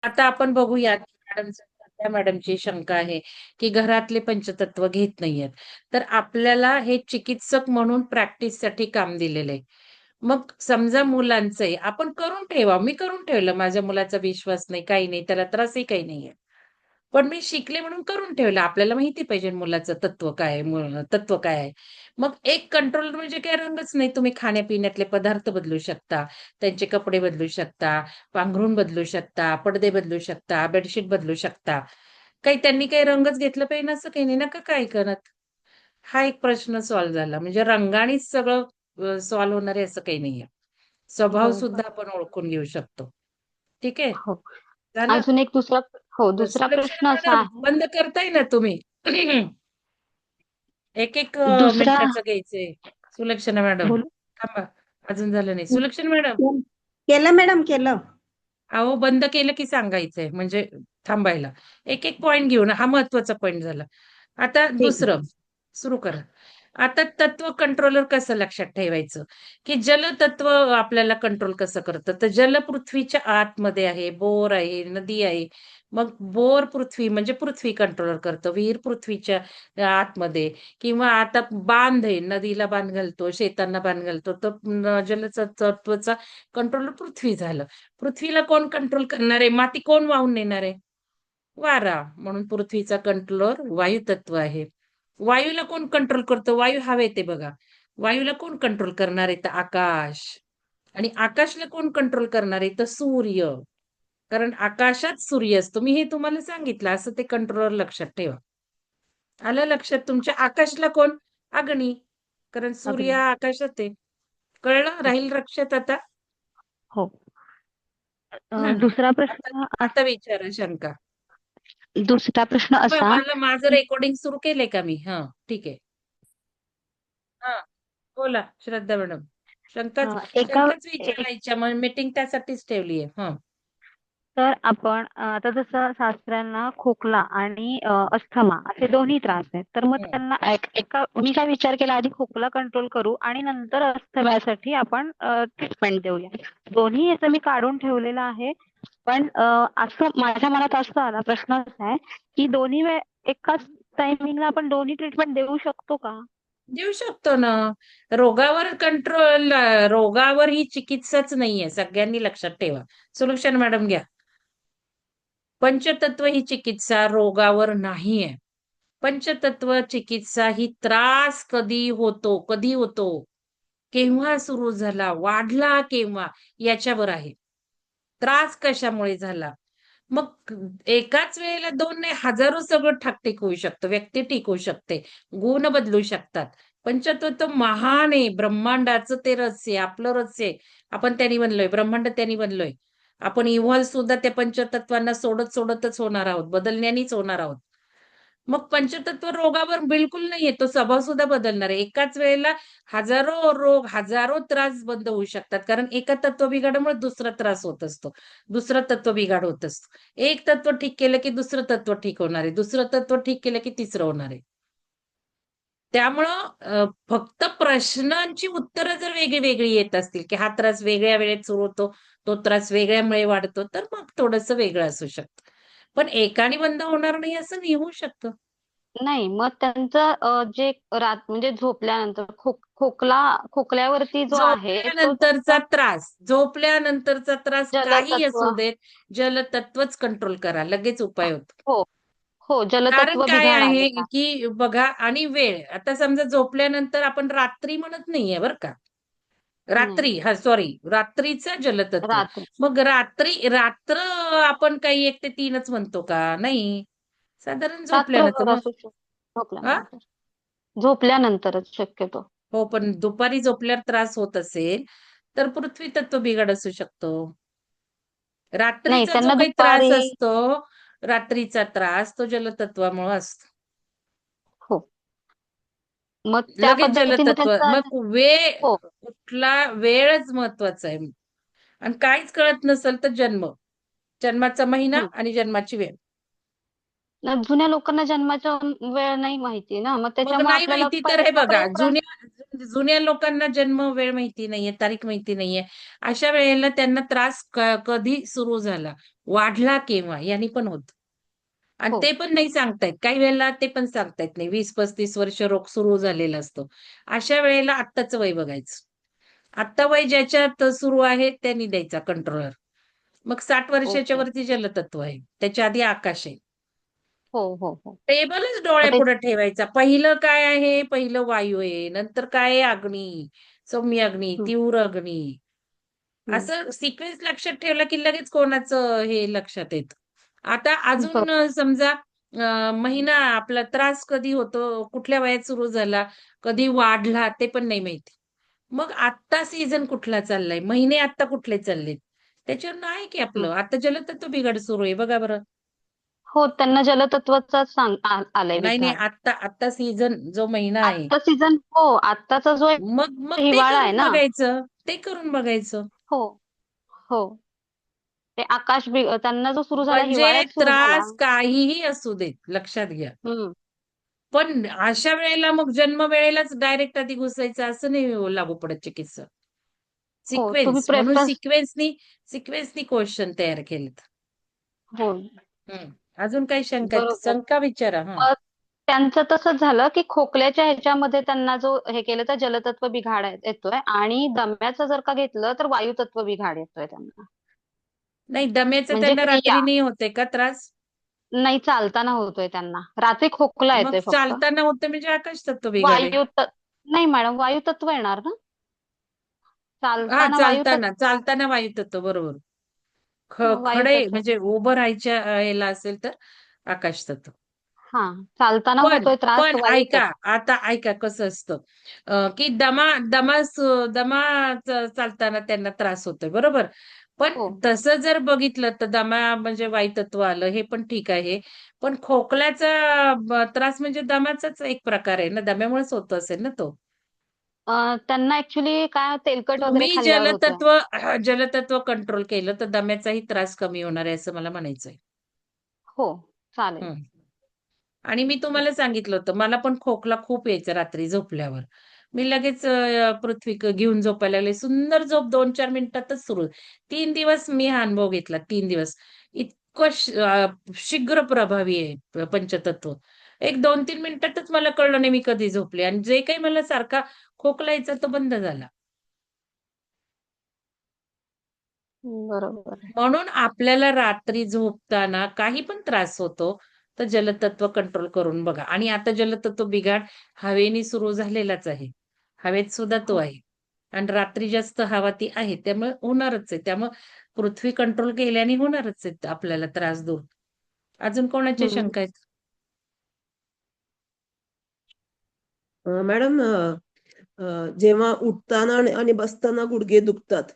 आता आपण बघूया मॅडमची शंका आहे की घरातले पंचतत्व घेत नाहीयेत. तर आपल्याला हे चिकित्सक म्हणून प्रॅक्टिससाठी काम दिलेलं आहे. मग समजा मुलांचं आहे, आपण करून ठेवा. मी करून ठेवलं. माझ्या मुलाचा विश्वास नाही, काही नाही, त्याला त्रासही काही नाहीये. पण मी शिकले म्हणून करून ठेवलं. आपल्याला माहिती पाहिजे मुलाचं तत्व काय आहे, तत्व काय आहे. मग एक कंट्रोल म्हणजे काही रंगच नाही. तुम्ही खाण्यापिण्यातले पदार्थ बदलू शकता, त्यांचे कपडे बदलू शकता, पांघरूण बदलू शकता, पडदे बदलू शकता, बेडशीट बदलू शकता. त्यांनी काही रंगच घेतलं पाहिजे असं काही नाही. नका काय करत. हा एक प्रश्न सॉल्व्ह झाला. म्हणजे रंगानेच सगळं सॉल्व्ह होणार आहे असं काही नाहीये. स्वभाव हो, सुद्धा आपण ओळखून घेऊ शकतो. ठीक आहे? हो. झालं? अजून एक दुसरा हो, दुसरा सुलक्षणा प्रश्न असा मॅडम आहे. बंद करताय ना तुम्ही? एक दुसरा मिनिटाचं घ्यायचंय. सुलक्षणा मॅडम बोलू? थांबा. अजून झालं नाही. सुलक्षणा मॅडम केलं मॅडम केलं. अहो बंद केलं की सांगायचंय म्हणजे थांबायला. एक एक पॉइंट घेऊ ना. हा महत्वाचा पॉइंट झाला. आता ठीक आहे. दुसरं सुरू करा. आता तत्व कंट्रोलर कसं लक्षात ठेवायचं, की जलतत्व आपल्याला कंट्रोल कसं करतं? तर जल पृथ्वीच्या आतमध्ये आहे, बोर आहे, नदी आहे. मग बोर पृथ्वी म्हणजे पृथ्वी कंट्रोलर करतं. विहीर पृथ्वीच्या आतमध्ये किंवा आता बांध आहे, नदीला बांध घालतो, शेतांना बांध घालतो. तर जलतत्वचा कंट्रोलर पृथ्वी झालं. पृथ्वीला कोण कंट्रोल करणार आहे? माती कोण वाहून नेणार आहे? वारा. म्हणून पृथ्वीचा कंट्रोलर वायू तत्व आहे. वायूला कोण कंट्रोल करतो? वायू हवेत आहे बघा. वायूला कोण कंट्रोल करणार आहे? तर आकाश. आणि आकाशला कोण कंट्रोल करणार आहे? तर सूर्य. कारण आकाशात सूर्य असतो. मी हे तुम्हाला सांगितलं. असं ते कंट्रोलर लक्षात ठेवा. आलं लक्षात तुमच्या? आकाशला कोण? अग्नी. कारण सूर्य अगदी. हा आकाशात आहे. कळलं? हो, राहील लक्षात आता? हो. हं. दुसरा आता प्रश्न आता विचारा शंका. दुसरा प्रश्न थांबा, असा मला माझं की रेकॉर्डिंग सुरू केलंय का मी? हां, ठीक आहे. हां, बोला श्रद्धा मॅडम. शंकाच एका शंकाच एक विचारायच्या. मग मीटिंग त्यासाठीच ठेवली आहे. हं. तर आपण आता जसं सासऱ्यांना खोकला आणि अस्थमा असे दोन्ही त्रास आहेत. तर मग हं. त्यांना मी काय विचार केला, आधी खोकला कंट्रोल करू आणि नंतर अस्थम्यासाठी आपण ट्रीटमेंट देऊया. दोन्ही याचं मी काढून ठेवलेलं आहे. पण असं माझ्या मनात असं आला, प्रश्न असा आहे की दोन्ही वेळ एकाच टायमिंगला आपण दोन्ही ट्रीटमेंट देऊ शकतो का? देऊ शकतो ना. रोगावर कंट्रोल रोगावर ही चिकित्साच नाहीये. सगळ्यांनी लक्षात ठेवा. सुलक्षणा मॅडम घ्या. पंचतत्व ही चिकित्सा रोगावर नाहीये. पंचतत्व चिकित्सा ही त्रास कधी होतो, केव्हा सुरू झाला, वाढला केव्हा याच्यावर आहे. त्रास कशामुळे झाला? मग एकाच वेळेला 2 नाही हजारो सगळं ठाकठीक होऊ शकतं. व्यक्ती ठीक होऊ शकते. गुण बदलू शकतात. पंचतत्व महान आहे. ब्रह्मांडाचं ते रहस्य आहे. आपलं रहस्य आहे. आपण त्यानी बनलोय. ब्रह्मांड त्यानी बनलोय. आपण इव्हॉल्व सुद्धा त्या पंचतत्वांना सोडतच होणार आहोत. बदलण्यानीच होणार आहोत. मग पंचतत्व रोगावर बिलकुल नाहीये. तो स्वभाव सुद्धा बदलणार आहे. एकाच वेळेला हजारो रोग, हजारो त्रास बंद होऊ शकतात. कारण एका तत्व बिघाडामुळे दुसरा त्रास होत असतो. दुसरं तत्व बिघाड होत असतो. एक तत्व ठीक केलं की दुसरं तत्व ठीक होणार आहे. दुसरं तत्व ठीक केलं की तिसरं होणार आहे. त्यामुळं फक्त प्रश्नांची उत्तरं जर वेगळी-वेगळी येत असतील, की हा त्रास वेगळ्या वेळेत सुरू होतो, तो त्रास वेगळ्यामुळे वाढतो, तर मग थोडंसं वेगळं असू शकतं. पण एकाने बंद होणार नाही असं नाही होऊ शकतं. नाही, मग त्यांचं जे म्हणजे झोपल्यानंतर खोकल्यावरती जो आहे तो त्यांचा झोपल्यानंतरचा त्रास काही जलतत्व. असू देत, जलतत्वच कंट्रोल करा. लगेच उपाय होतो. हो, हो. कारण जलतत्व काय बिघाड आहे आहे, का? की बघा आणि वेळ. आता समजा झोपल्यानंतर आपण रात्री म्हणत नाहीये बरं का. नाही, रात्रीचा जलतत्व. रात्री. मग रात्र आपण काही 1 ते 3च म्हणतो का? नाही. साधारण झोपल्यानंतर रात्रभर मग असू शकतो. हां? झोपल्यानंतर. झोपल्यानंतरच शक्यतो. हो, पण दुपारी झोपल्यावर त्रास होत असेल, तर पृथ्वी तत्व बिघाड असू शकतो. नाही, रात्रीचा जो त्यांना काही त्रास दुपारी. असतो, रात्रीचा त्रास तो जलतत्वामुळे असतो. हो. मग त्या लगेच पद्धतीने जलतत्व. त्यांचा. मग वेळ हो, कुठला वेळच महत्वाचा आहे. आणि काहीच कळत नसेल तर जन्म. जन्माचा महिना हं. आणि जन्माची वेळ. जुन्या लोकांना जन्माचा वेळ नाही माहिती ना, मग मग त्याच्यामुळे नाही आपल्याला माहिती तर हे पहिला बघा, प्रयोग जुन्या लोकांना जन्म वेळ माहिती नाहीये, तारीख माहिती नाहीये. अशा वेळेला त्यांना त्रास कधी सुरू झाला, वाढला केव्हा, यांनी पण होतं. आणि हो ते पण नाही सांगतायत. काही वेळेला ते पण सांगता येत नाही. 20-35 वर्ष रोग सुरू झालेला असतो. अशा वेळेला आत्ताचं वय बघायचं. आत्ता वय ज्याच्यात सुरू आहे त्यांनी द्यायचा कंट्रोलर. मग 60 वर्षाच्या ओके. वरती जलतत्व आहे. त्याच्या आधी आकाश आहे. हो हो हो. टेबलच मग ते डोळ्यापुढे ठेवायचा. पहिलं काय आहे? पहिलं वायू आहे. नंतर काय आहे? अग्नी, सौम्य अग्नी, हं, तीव्र अग्नी. हं. असं सिक्वेन्स लक्षात ठेवला की लगेच कोणाचं हे लक्षात येतं. आता अजून बरोबर. समजा महिना आपला त्रास कधी होतो, कुठल्या वयात सुरू झाला, कधी वाढला ते पण नाही माहिती. मग आत्ता सीझन कुठला चाललाय, महिने आत्ता कुठले चाललेत, त्याच्यावरनं आहे की हं. आपलं. आता जलतत्व बिघाड सुरू आहे बघा बरं. हो, त्यांना जलतत्त्वाचाच आलाय नाही, नाही. विघाड. आत्ता आत्ता सीझन जो महिना आहे. आत्ता सीझन हो, आत्ताचा जो मग मग ते हिवाळा आहे करून ना. बघायचं. ते करून बघायचं. हो, हो. ते त्यांना जो सुरू झाला म्हणजे हिवाळ्यात सुरू झाला. त्रास काहीही असू देत, लक्षात घ्या. हं. पण अशा वेळेला मग जन्म वेळेलाच डायरेक्ट आधी घुसायचं असं नाही लागू पडत चिकित्सा. हो, तुम्ही सिक्वेन्स म्हणून प्रेफरन्स सिक्वेन्सनी क्वेश्चन तयार केलेत. हो, हं. अजून काही शंका आहेत? बरोबर. शंका विचारा. हां. मग त्यांचं तसंच झालं, की खोकल्याच्या ह्याच्यामध्ये त्यांना जो हे केलं तर जलतत्व बिघाड येतोय आणि दम्याचं जर का घेतलं तर वायुतत्व बिघाड येतोय त्यांना. नाही दम्याचा म्हणजे त्यांना क्रिया रात्री नाही होते का त्रास? नाही चालताना होतोय त्यांना. रात्री खोकला मग येतोय फक्त. चालताना होतं म्हणजे आकाश तत्व बिघाड वायू त नाही मॅडम वायुतत्व येणार ना? हां, चालताना चालताना, वायुतत्व चालताना वायू तत्व बरोबर. खडे वायुतत्व. म्हणजे उभं राहायच्या ह्याला असेल तर आकाश तत्व. हां, चालताना पण होतोय त्रास पण ऐका, वायुतत्व. आता ऐका कसं असतं, की दमा चालताना त्यांना त्रास होतोय, बरोबर. पण हो. तसं जर बघितलं तर दमा म्हणजे वायुतत्व आलं, हे पण ठीक आहे. पण खोकल्याचा त्रास म्हणजे दम्याचाच एक प्रकार आहे ना, दम्यामुळेच होत असेल ना तो. त्यांना ॲक्चुअली काय तेलकट वगैरे तुम्ही खाल्ल्यावर होतोय. जलतत्व कंट्रोल केलं तर दम्याचाही त्रास कमी होणार आहे असं मला म्हणायचंय. हो, चालेल. हं. आणि मी तुम्हाला सांगितलं होतं, मला पण खोकला खूप यायचा रात्री झोपल्यावर. मी लगेच पृथ्वी घेऊन झोपायला लागले. सुंदर झोप 2-4 मिनिटातच सुरू. 3 दिवस मी हा अनुभव घेतला, 3 दिवस. इतकं शीघ्र प्रभावी आहे पंचतत्व. एक 2-3 मिनिटातच मला कळलं नाही मी कधी झोपले आणि जे काही मला सारखा खोकला यायचा तो बंद झाला. बरोबर आहे. म्हणून आपल्याला रात्री झोपताना काही पण त्रास होतो, तर जलतत्व कंट्रोल करून बघा. आणि आता जलतत्व बिघाड हवेने सुरू झालेलाच आहे. हवेत सुद्धा तो हो. आहे. आणि रात्री जास्त हवा ती आहे. त्यामुळे होणारच आहे. त्यामुळे पृथ्वी कंट्रोल केल्याने होणारच आहे आपल्याला त्रास दूर. अजून कोणाच्या हं. शंका आहेत? मॅडम जेव्हा उठताना आणि बसताना गुडघे दुखतात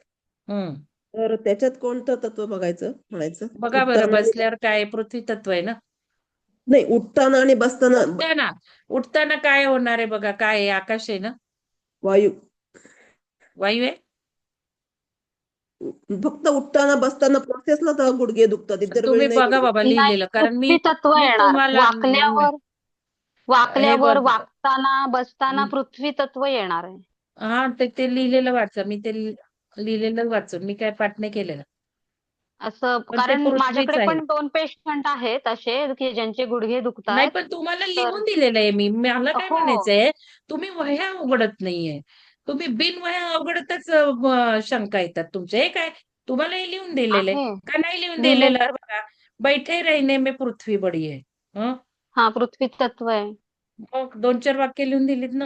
हं. तर त्याच्यात कोणतं तत्व बघायचं म्हणायचं बघा बरं उठताना बसल्यावर काय पृथ्वी तत्व आहे ना? नाही उठताना आणि बसताना उठताना उठताना काय होणार आहे बघा, काय आहे? आकाश आहे ना? वायू वायू आहे? फक्त उठताना बसताना प्रोसेसला तर गुडघे दुखतात इतर वेळी तुम्ही नाही बघा गुडघे बाबा नाही, लिहिलेलं. कारण मी पृथ्वी तत्व मी येणार. तुम्हाला हे वाकल्यावर, बघ वाकताना, बसताना पृथ्वी तत्व येणार आहे. हां, ते लिहिलेलं वाचा. मी ते लिहिलेलं वाचून मी काय पाठ नाही केलेलं. असं पण ते कारण पृथ्वीच माझ्याकडे आहे. पण 2 पेशंट आहेत असे, की ज्यांचे गुडघे नाही दुखतायत. पण तुम्हाला तर लिहून दिलेलं आहे मी. मला काय हो, म्हणायचंय, तुम्ही वह्या उघडत नाहीये. तुम्ही बिनवह्या उघडतच शंका येतात तुमच्या. हे काय? तुम्हाला हे लिहून दिलेलं आहे. आहे. का नाही लिहून लिहिले दिलेलं? बघा, बैठे रहने में पृथ्वी बडी है. हं? हां, पृथ्वी तत्व आहे. मग 2-4 वाक्य लिहून दिलीत ना?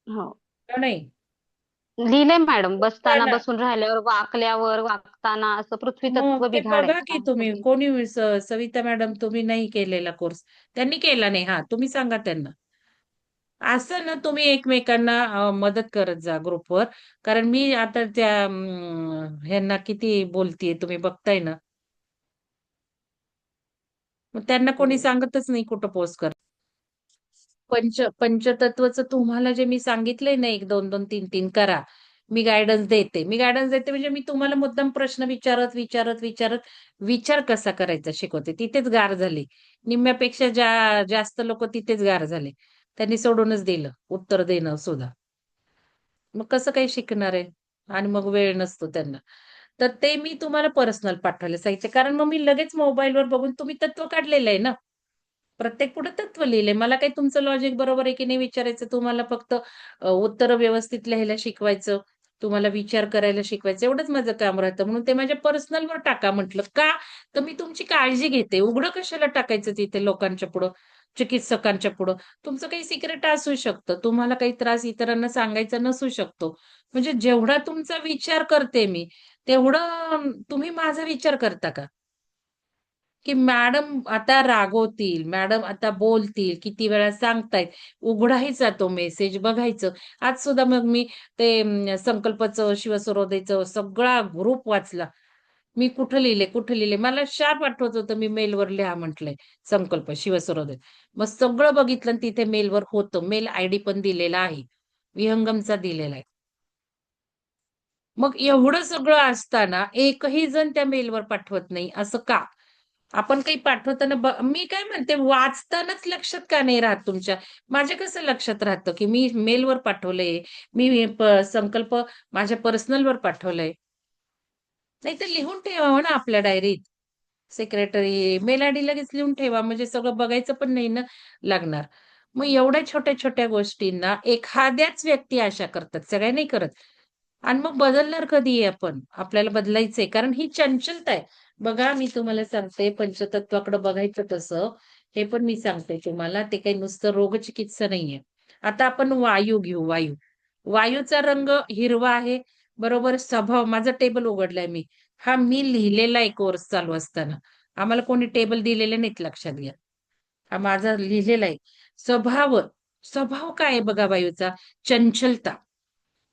हो. का नाही? लिहिलंय मॅडम. बसताना, उठताना बसून राहिल्यावर, वाकल्यावर, वाकताना असं पृथ्वी मग तत्व ते बिघाड आहे बघा की तुम्ही त्यासाठी. कोणी सविता मॅडम तुम्ही नाही केलेला कोर्स. त्यांनी केला नाही. हां, तुम्ही सांगा त्यांना. असं ना तुम्ही एकमेकांना मदत करत जा ग्रुपवर. कारण मी आता त्या ह्यांना किती बोलतीये तुम्ही बघताय ना. मग त्यांना कोणी हं. सांगतच नाही कुठं पोस्ट कर. पंचतत्वचं तुम्हाला जे मी सांगितलंय ना 1, 2, 2, 3, 3 करा. मी गाईडन्स देते. मी गाईडन्स देते म्हणजे मी तुम्हाला मुद्दाम प्रश्न विचारत विचार कसा करायचा शिकवते. तिथेच गार झाले. निम्म्यापेक्षा जास्त लोकं तिथेच गार झाले. त्यांनी सोडूनच दिलं उत्तर देणं सुद्धा. मग कसं काही शिकणार आहे? आणि मग वेळ नसतो त्यांना. तर ते मी तुम्हाला पर्सनल पाठवायला सांगितले. कारण मग मी लगेच मोबाईलवर बघून तुम्ही तत्व काढलेलं आहे ना. प्रत्येक पुढे तत्व लिहिलंय. मला काही तुमचं लॉजिक बरोबर आहे की नाही विचारायचं. तुम्हाला फक्त उत्तरं व्यवस्थित लिहायला शिकवायचं. तुम्हाला विचार करायला शिकवायचं. एवढंच माझं काम राहतं. म्हणून ते माझ्या पर्सनलवर टाका म्हटलं. का? तर मी तुमची काळजी घेते. उघडं कशाला टाकायचं तिथे लोकांच्या पुढं, चिकित्सकांच्या पुढं. तुमचं काही सिक्रेट असू शकतं. तुम्हाला काही त्रास इतरांना सांगायचा नसू शकतो. म्हणजे जेवढा तुमचा विचार करते मी, तेवढं तुम्ही माझा विचार करता का? की मॅडम आता रागवतील, मॅडम आता बोलतील, किती वेळा सांगतायत. उघडायचा तो मेसेज बघायचं. आज सुद्धा मग मी ते संकल्पाचं, शिवसरोदेचं सगळा ग्रुप वाचला. मी कुठं लिहिले. मला शार्प आठवत होतं मी मेलवर लिहा म्हटलंय संकल्प शिवसरोदय. मग सगळं बघितलं आणि तिथे मेलवर होतं. मेल आयडी पण दिलेला आहे. विहंगमचा दिलेला आहे. मग एवढं सगळं असताना एकही जण त्या मेलवर पाठवत नाही, असं का? आपण काही पाठवताना मी काय म्हणते वाचतानाच लक्षात का नाही राहत तुमच्या? माझ्या कसं लक्षात राहतं, की मी मेलवर पाठवलंय, मी संकल्प माझ्या पर्सनलवर पाठवलंय. नाहीतर लिहून ठेवावं ना आपल्या डायरीत. सेक्रेटरी मेल आयडी लगेच लिहून ठेवा, म्हणजे सगळं बघायचं पण नाही ना लागणार. मग एवढ्या छोट्या-छोट्या गोष्टींना एखाद्याच व्यक्ती अशा करतात, सगळ्या नाही करत. आणि मग बदलणार कधी आहे आपण? आपल्याला बदलायचंय कारण ही चंचलता आहे. बघा मी तुम्हाला सांगते पंचतत्वाकडे बघायचं कसं, हे पण मी सांगते तुम्हाला. ते काही नुसतं रोगचिकित्सा नाहीये. आता आपण वायू घेऊ वायू. वायूचा रंग हिरवा आहे. बरोबर स्वभाव माझा टेबल उघडलाय मी. हा मी लिहिलेला आहे कोर्स चालू असताना. आम्हाला कोणी टेबल दिलेले नाहीत लक्षात घ्या. हा माझा लिहिलेला आहे. स्वभाव, स्वभाव काय आहे बघा वायूचा? चंचलता.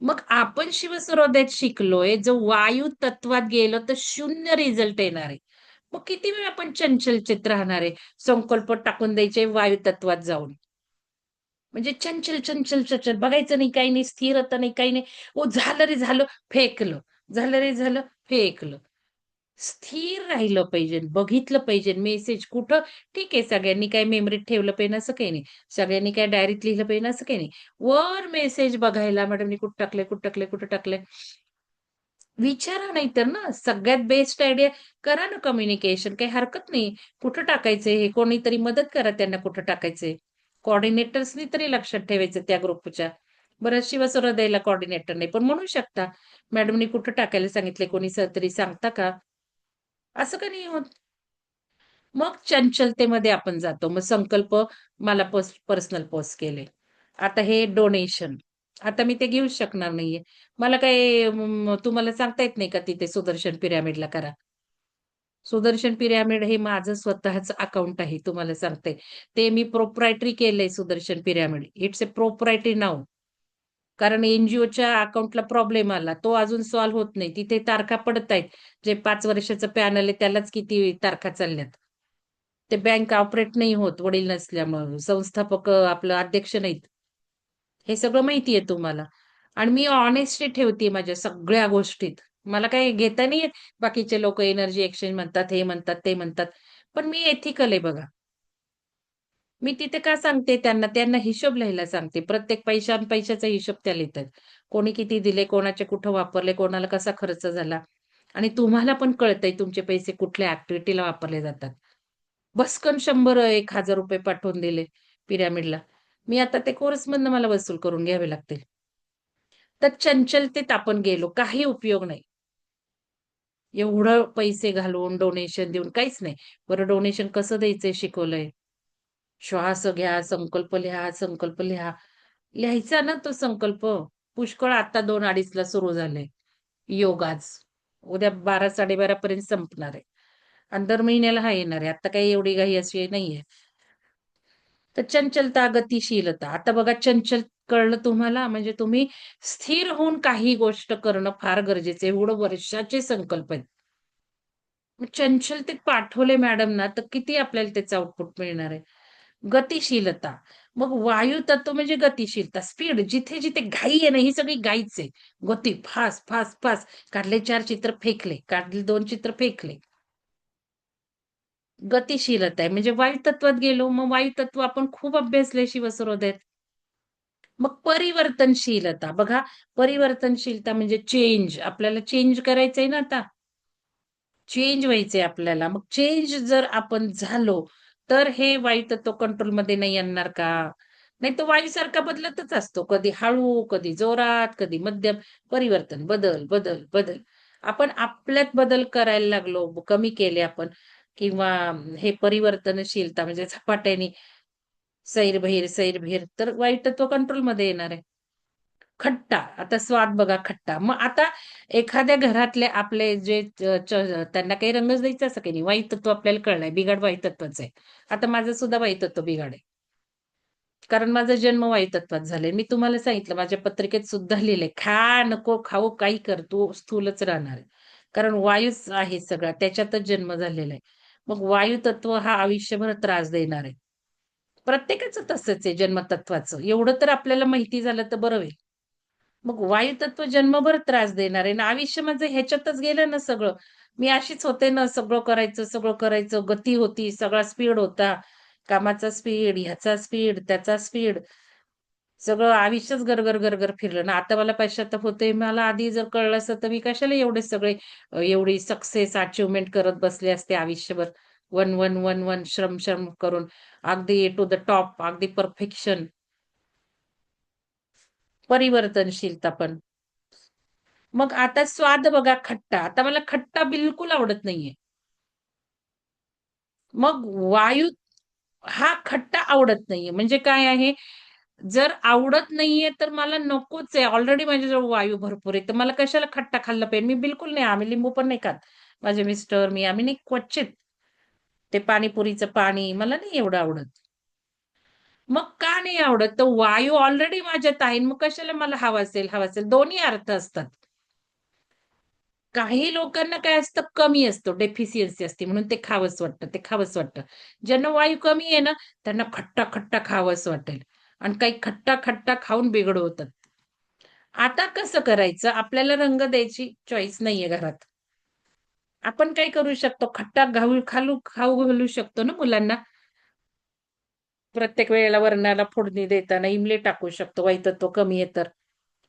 मग आपण शिवसरोध्यात शिकलोय, जर वायू तत्वात गेलं तर 0 रिझल्ट येणार आहे. मग किती वेळ आपण चंचलचित राहणार आहे? संकल्प टाकून द्यायचे वायू तत्वात जाऊन. म्हणजे चंचल बघायचं नाही, काही नाही, स्थिरता नाही, काही नाही. ओ झालं रे झालं, फेकलं. झालं रे झालं, फेकलं. स्थिर राहिलं पाहिजे, बघितलं पाहिजे मेसेज कुठं ठीक आहे सगळ्यांनी काय मेमरीत ठेवलं पाहिजे असं काही नाही. सगळ्यांनी काय डायरीत लिहिलं पाहिजे असं काही नाही. वर मेसेज बघायला मॅडमनी कुठं टाकलंय, कुठं टाकलंय, कुठं टाकलंय. विचारा नाहीतर ना, सगळ्यात बेस्ट आयडिया करा ना कम्युनिकेशन. काही हरकत नाही. कुठं टाकायचंय हे कोणीतरी मदत करा त्यांना कुठं टाकायचंय. कोऑर्डिनेटर्सनी तरी लक्षात ठेवायचं त्या ग्रुपच्या. बरं शिवसुरा द्यायला कोऑर्डिनेटर नाही, पण म्हणू शकता, मॅडमनी कुठं टाकायला सांगितलंय कोणी तरी सांगता का? असं का नाही होत? मग चंचलतेमध्ये आपण जातो. मग संकल्प मला पर्सनल पोस्ट केले. आता हे डोनेशन. आता मी ते घेऊच शकणार नाहीये. मला काय तुम्हाला सांगता येत नाही का तिथे सुदर्शन पिरॅमिडला करा. सुदर्शन पिरॅमिड हे माझं स्वतःचं अकाउंट आहे तुम्हाला सांगते. ते मी प्रोप्रायटरी केलंय Sudarshan pyramid. It's a proprietary now. कारण एन-जी-ओच्या अकाउंटला प्रॉब्लेम आला. तो अजून सॉल्व्ह होत नाही. तिथे तारखा पडतायत. जे 5 वर्षाचं पॅनल आहे त्यालाच किती तारखा चालल्यात. ते बँक ऑपरेट नाही होत वडील नसल्यामुळं. संस्थापक आपलं अध्यक्ष नाहीत. हे सगळं माहिती आहे तुम्हाला. आणि मी ऑनेस्टी ठेवते माझ्या सगळ्या गोष्टीत. मला काही घेता नाही येत. बाकीचे लोकं एनर्जी एक्सचेंज म्हणतात, हे म्हणतात, ते म्हणतात. पण मी एथिकल आहे बघा. मी तिथे का सांगते त्यांना? त्यांना हिशोब लिहायला सांगते. प्रत्येक पैशाचा हिशोब त्या लिहितात. कोणी किती दिले, कोणाचे कुठं वापरले, कोणाला कसा खर्च झाला आणि तुम्हाला पण कळतंय तुमचे पैसे कुठल्या ॲक्टिव्हिटीला वापरले जातात. बसकन 100-1000 रुपये पाठवून दिले पिरॅमिडला. मी आता ते कोर्समधनं मला वसूल करून घ्यावे लागतील. तर चंचलतेत आपण गेलो, काही उपयोग नाही. एवढं पैसे घालवून, डोनेशन देऊन काहीच नाही. बरं डोनेशन कसं द्यायचंय शिकवलंय. श्वास घ्या, संकल्प लिहा, संकल्प लिहा. लिहायचा ना तो संकल्प. पुष्कळ आता 2:30 ला सुरू झालंय. योग आज. उद्या 12-12:30 पर्यंत संपणार आहे. आणि दर महिन्याला हा येणार आहे. आता काही एवढी घाई अशी नाहीये. तर चंचलता, गतिशीलता. आता बघा चंचल कळलं तुम्हाला म्हणजे तुम्ही स्थिर होऊन काही गोष्ट करणं फार गरजेचं आहे. एवढं वर्षाचे संकल्प आहेत. मग चंचलतेत पाठवले मॅडमना, तर किती आपल्याला त्याचं आउटपुट मिळणार आहे? गतिशीलता. मग वायू तत्व म्हणजे गतिशीलता, स्पीड. जिथे जिथे घाई आहे ना, ही सगळी घाईच आहे. गती, फास्ट फास्ट फास्ट. काढले 4 चित्र फेकले, काढले 2 चित्र फेकले. गतिशीलता आहे. म्हणजे वायुतत्वात गेलो, मग वायुतत्व आपण खूप अभ्यासले शिवसरोदयात. मग परिवर्तनशीलता बघा, परिवर्तनशीलता म्हणजे चेंज. आपल्याला चेंज करायचंय ना आता. चेंज व्हायचंय आपल्याला. मग चेंज जर आपण झालो, तर हे वायुतत्व कंट्रोलमध्ये नाही आणणार का? नाहीतर वायूसारखा बदलतच असतो. कधी हळू, कधी जोरात, कधी मध्यम. परिवर्तन, बदल, बदल, बदल. आपण आपल्यात बदल करायला लागलो, कमी केले आपण किंवा हे परिवर्तनशीलता म्हणजे झपाट्याने सैरभैर, सैरभैर तर वायुतत्व कंट्रोलमध्ये येणार आहे. खट्टा, आता स्वाद बघा खट्टा. मग आता एखाद्या घरातले आपले जे त्यांना काही रंगच द्यायचा असं काही नाही. वायुतत्व आपल्याला कळलंय, बिघाड वायुतत्वाचं आहे. आता माझं सुद्धा वायुतत्व बिघाड आहे. कारण माझा जन्म वायुतत्वात झालाय. मी तुम्हाला सांगितलं माझ्या पत्रिकेत सुद्धा लिहिलंय, खा, नको खाऊ, काही कर, तू स्थूलच राहणार आहे. कारण वायूच आहे सगळा, त्याच्यातच जन्म झालेला आहे. मग वायुतत्व हा आयुष्यभर त्रास देणार आहे. प्रत्येकाचं तसंच आहे जन्मतत्वाचं. एवढं तर आपल्याला माहिती झालं तर बरं होईल. मग वायुतत्व जन्मभर त्रास देणार आहे ना, आयुष्य माझं ह्याच्यातच गेलं ना सगळं. मी अशीच होते ना, सगळं करायचं, सगळं करायचं. गती होती, सगळा स्पीड होता. कामाचा स्पीड, ह्याचा स्पीड, त्याचा स्पीड. सगळं आयुष्यच गरगर, गरगर फिरलं ना. आता मला पश्चात्ताप होतोय. मला आधी जर कळलं असतं, तर मी कशाला एवढे सगळे एवढी सक्सेस अचीव्हमेंट करत बसले असते आयुष्यभर. वन, वन, वन, वन श्रम, श्रम करून अगदी टू द टॉप, अगदी परफेक्शन. परिवर्तनशीलता पण. मग आता स्वाद बघा खट्टा. आता मला खट्टा बिलकुल आवडत नाहीये. मग वायू हा खट्टा आवडत नाहीये. म्हणजे काय आहे, जर आवडत नाहीये तर मला नकोच आहे. ऑलरेडी माझ्याजवळ वायू भरपूर आहे. तर मला कशाला खट्टा खाल्ला पाहिजे? मी बिलकुल नाही. आम्ही लिंबू पण नाही खात. माझे मिस्टर, मी आम्ही नाही क्वचित. ते पाणीपुरीचं पाणी मला नाही एवढं आवडत. मग का नाही आवडत? तर वायू ऑलरेडी माझ्यात आहे. मग कशाला मला हवा असेल, हवा असेल. दोन्ही अर्थ असतात. काही लोकांना काय असतं कमी असतो, डेफिशियन्सी असते म्हणून ते खावंसं वाटतं, ते खावंसं वाटतं. ज्यांना वायू कमी आहे ना, त्यांना खट्टा-खट्टा खावंसं वाटेल आणि काही खट्टा-खट्टा खाऊन बेघड होतात. आता कसं करायचं? आपल्याला रंग द्यायची चॉईस नाहीये घरात. आपण काय करू शकतो? खट्टा खाऊ घालू शकतो ना मुलांना. प्रत्येक वेळेला वरणाला फोडणी देताना इमली टाकू शकतो, वायुतत्व कमी आहे तर.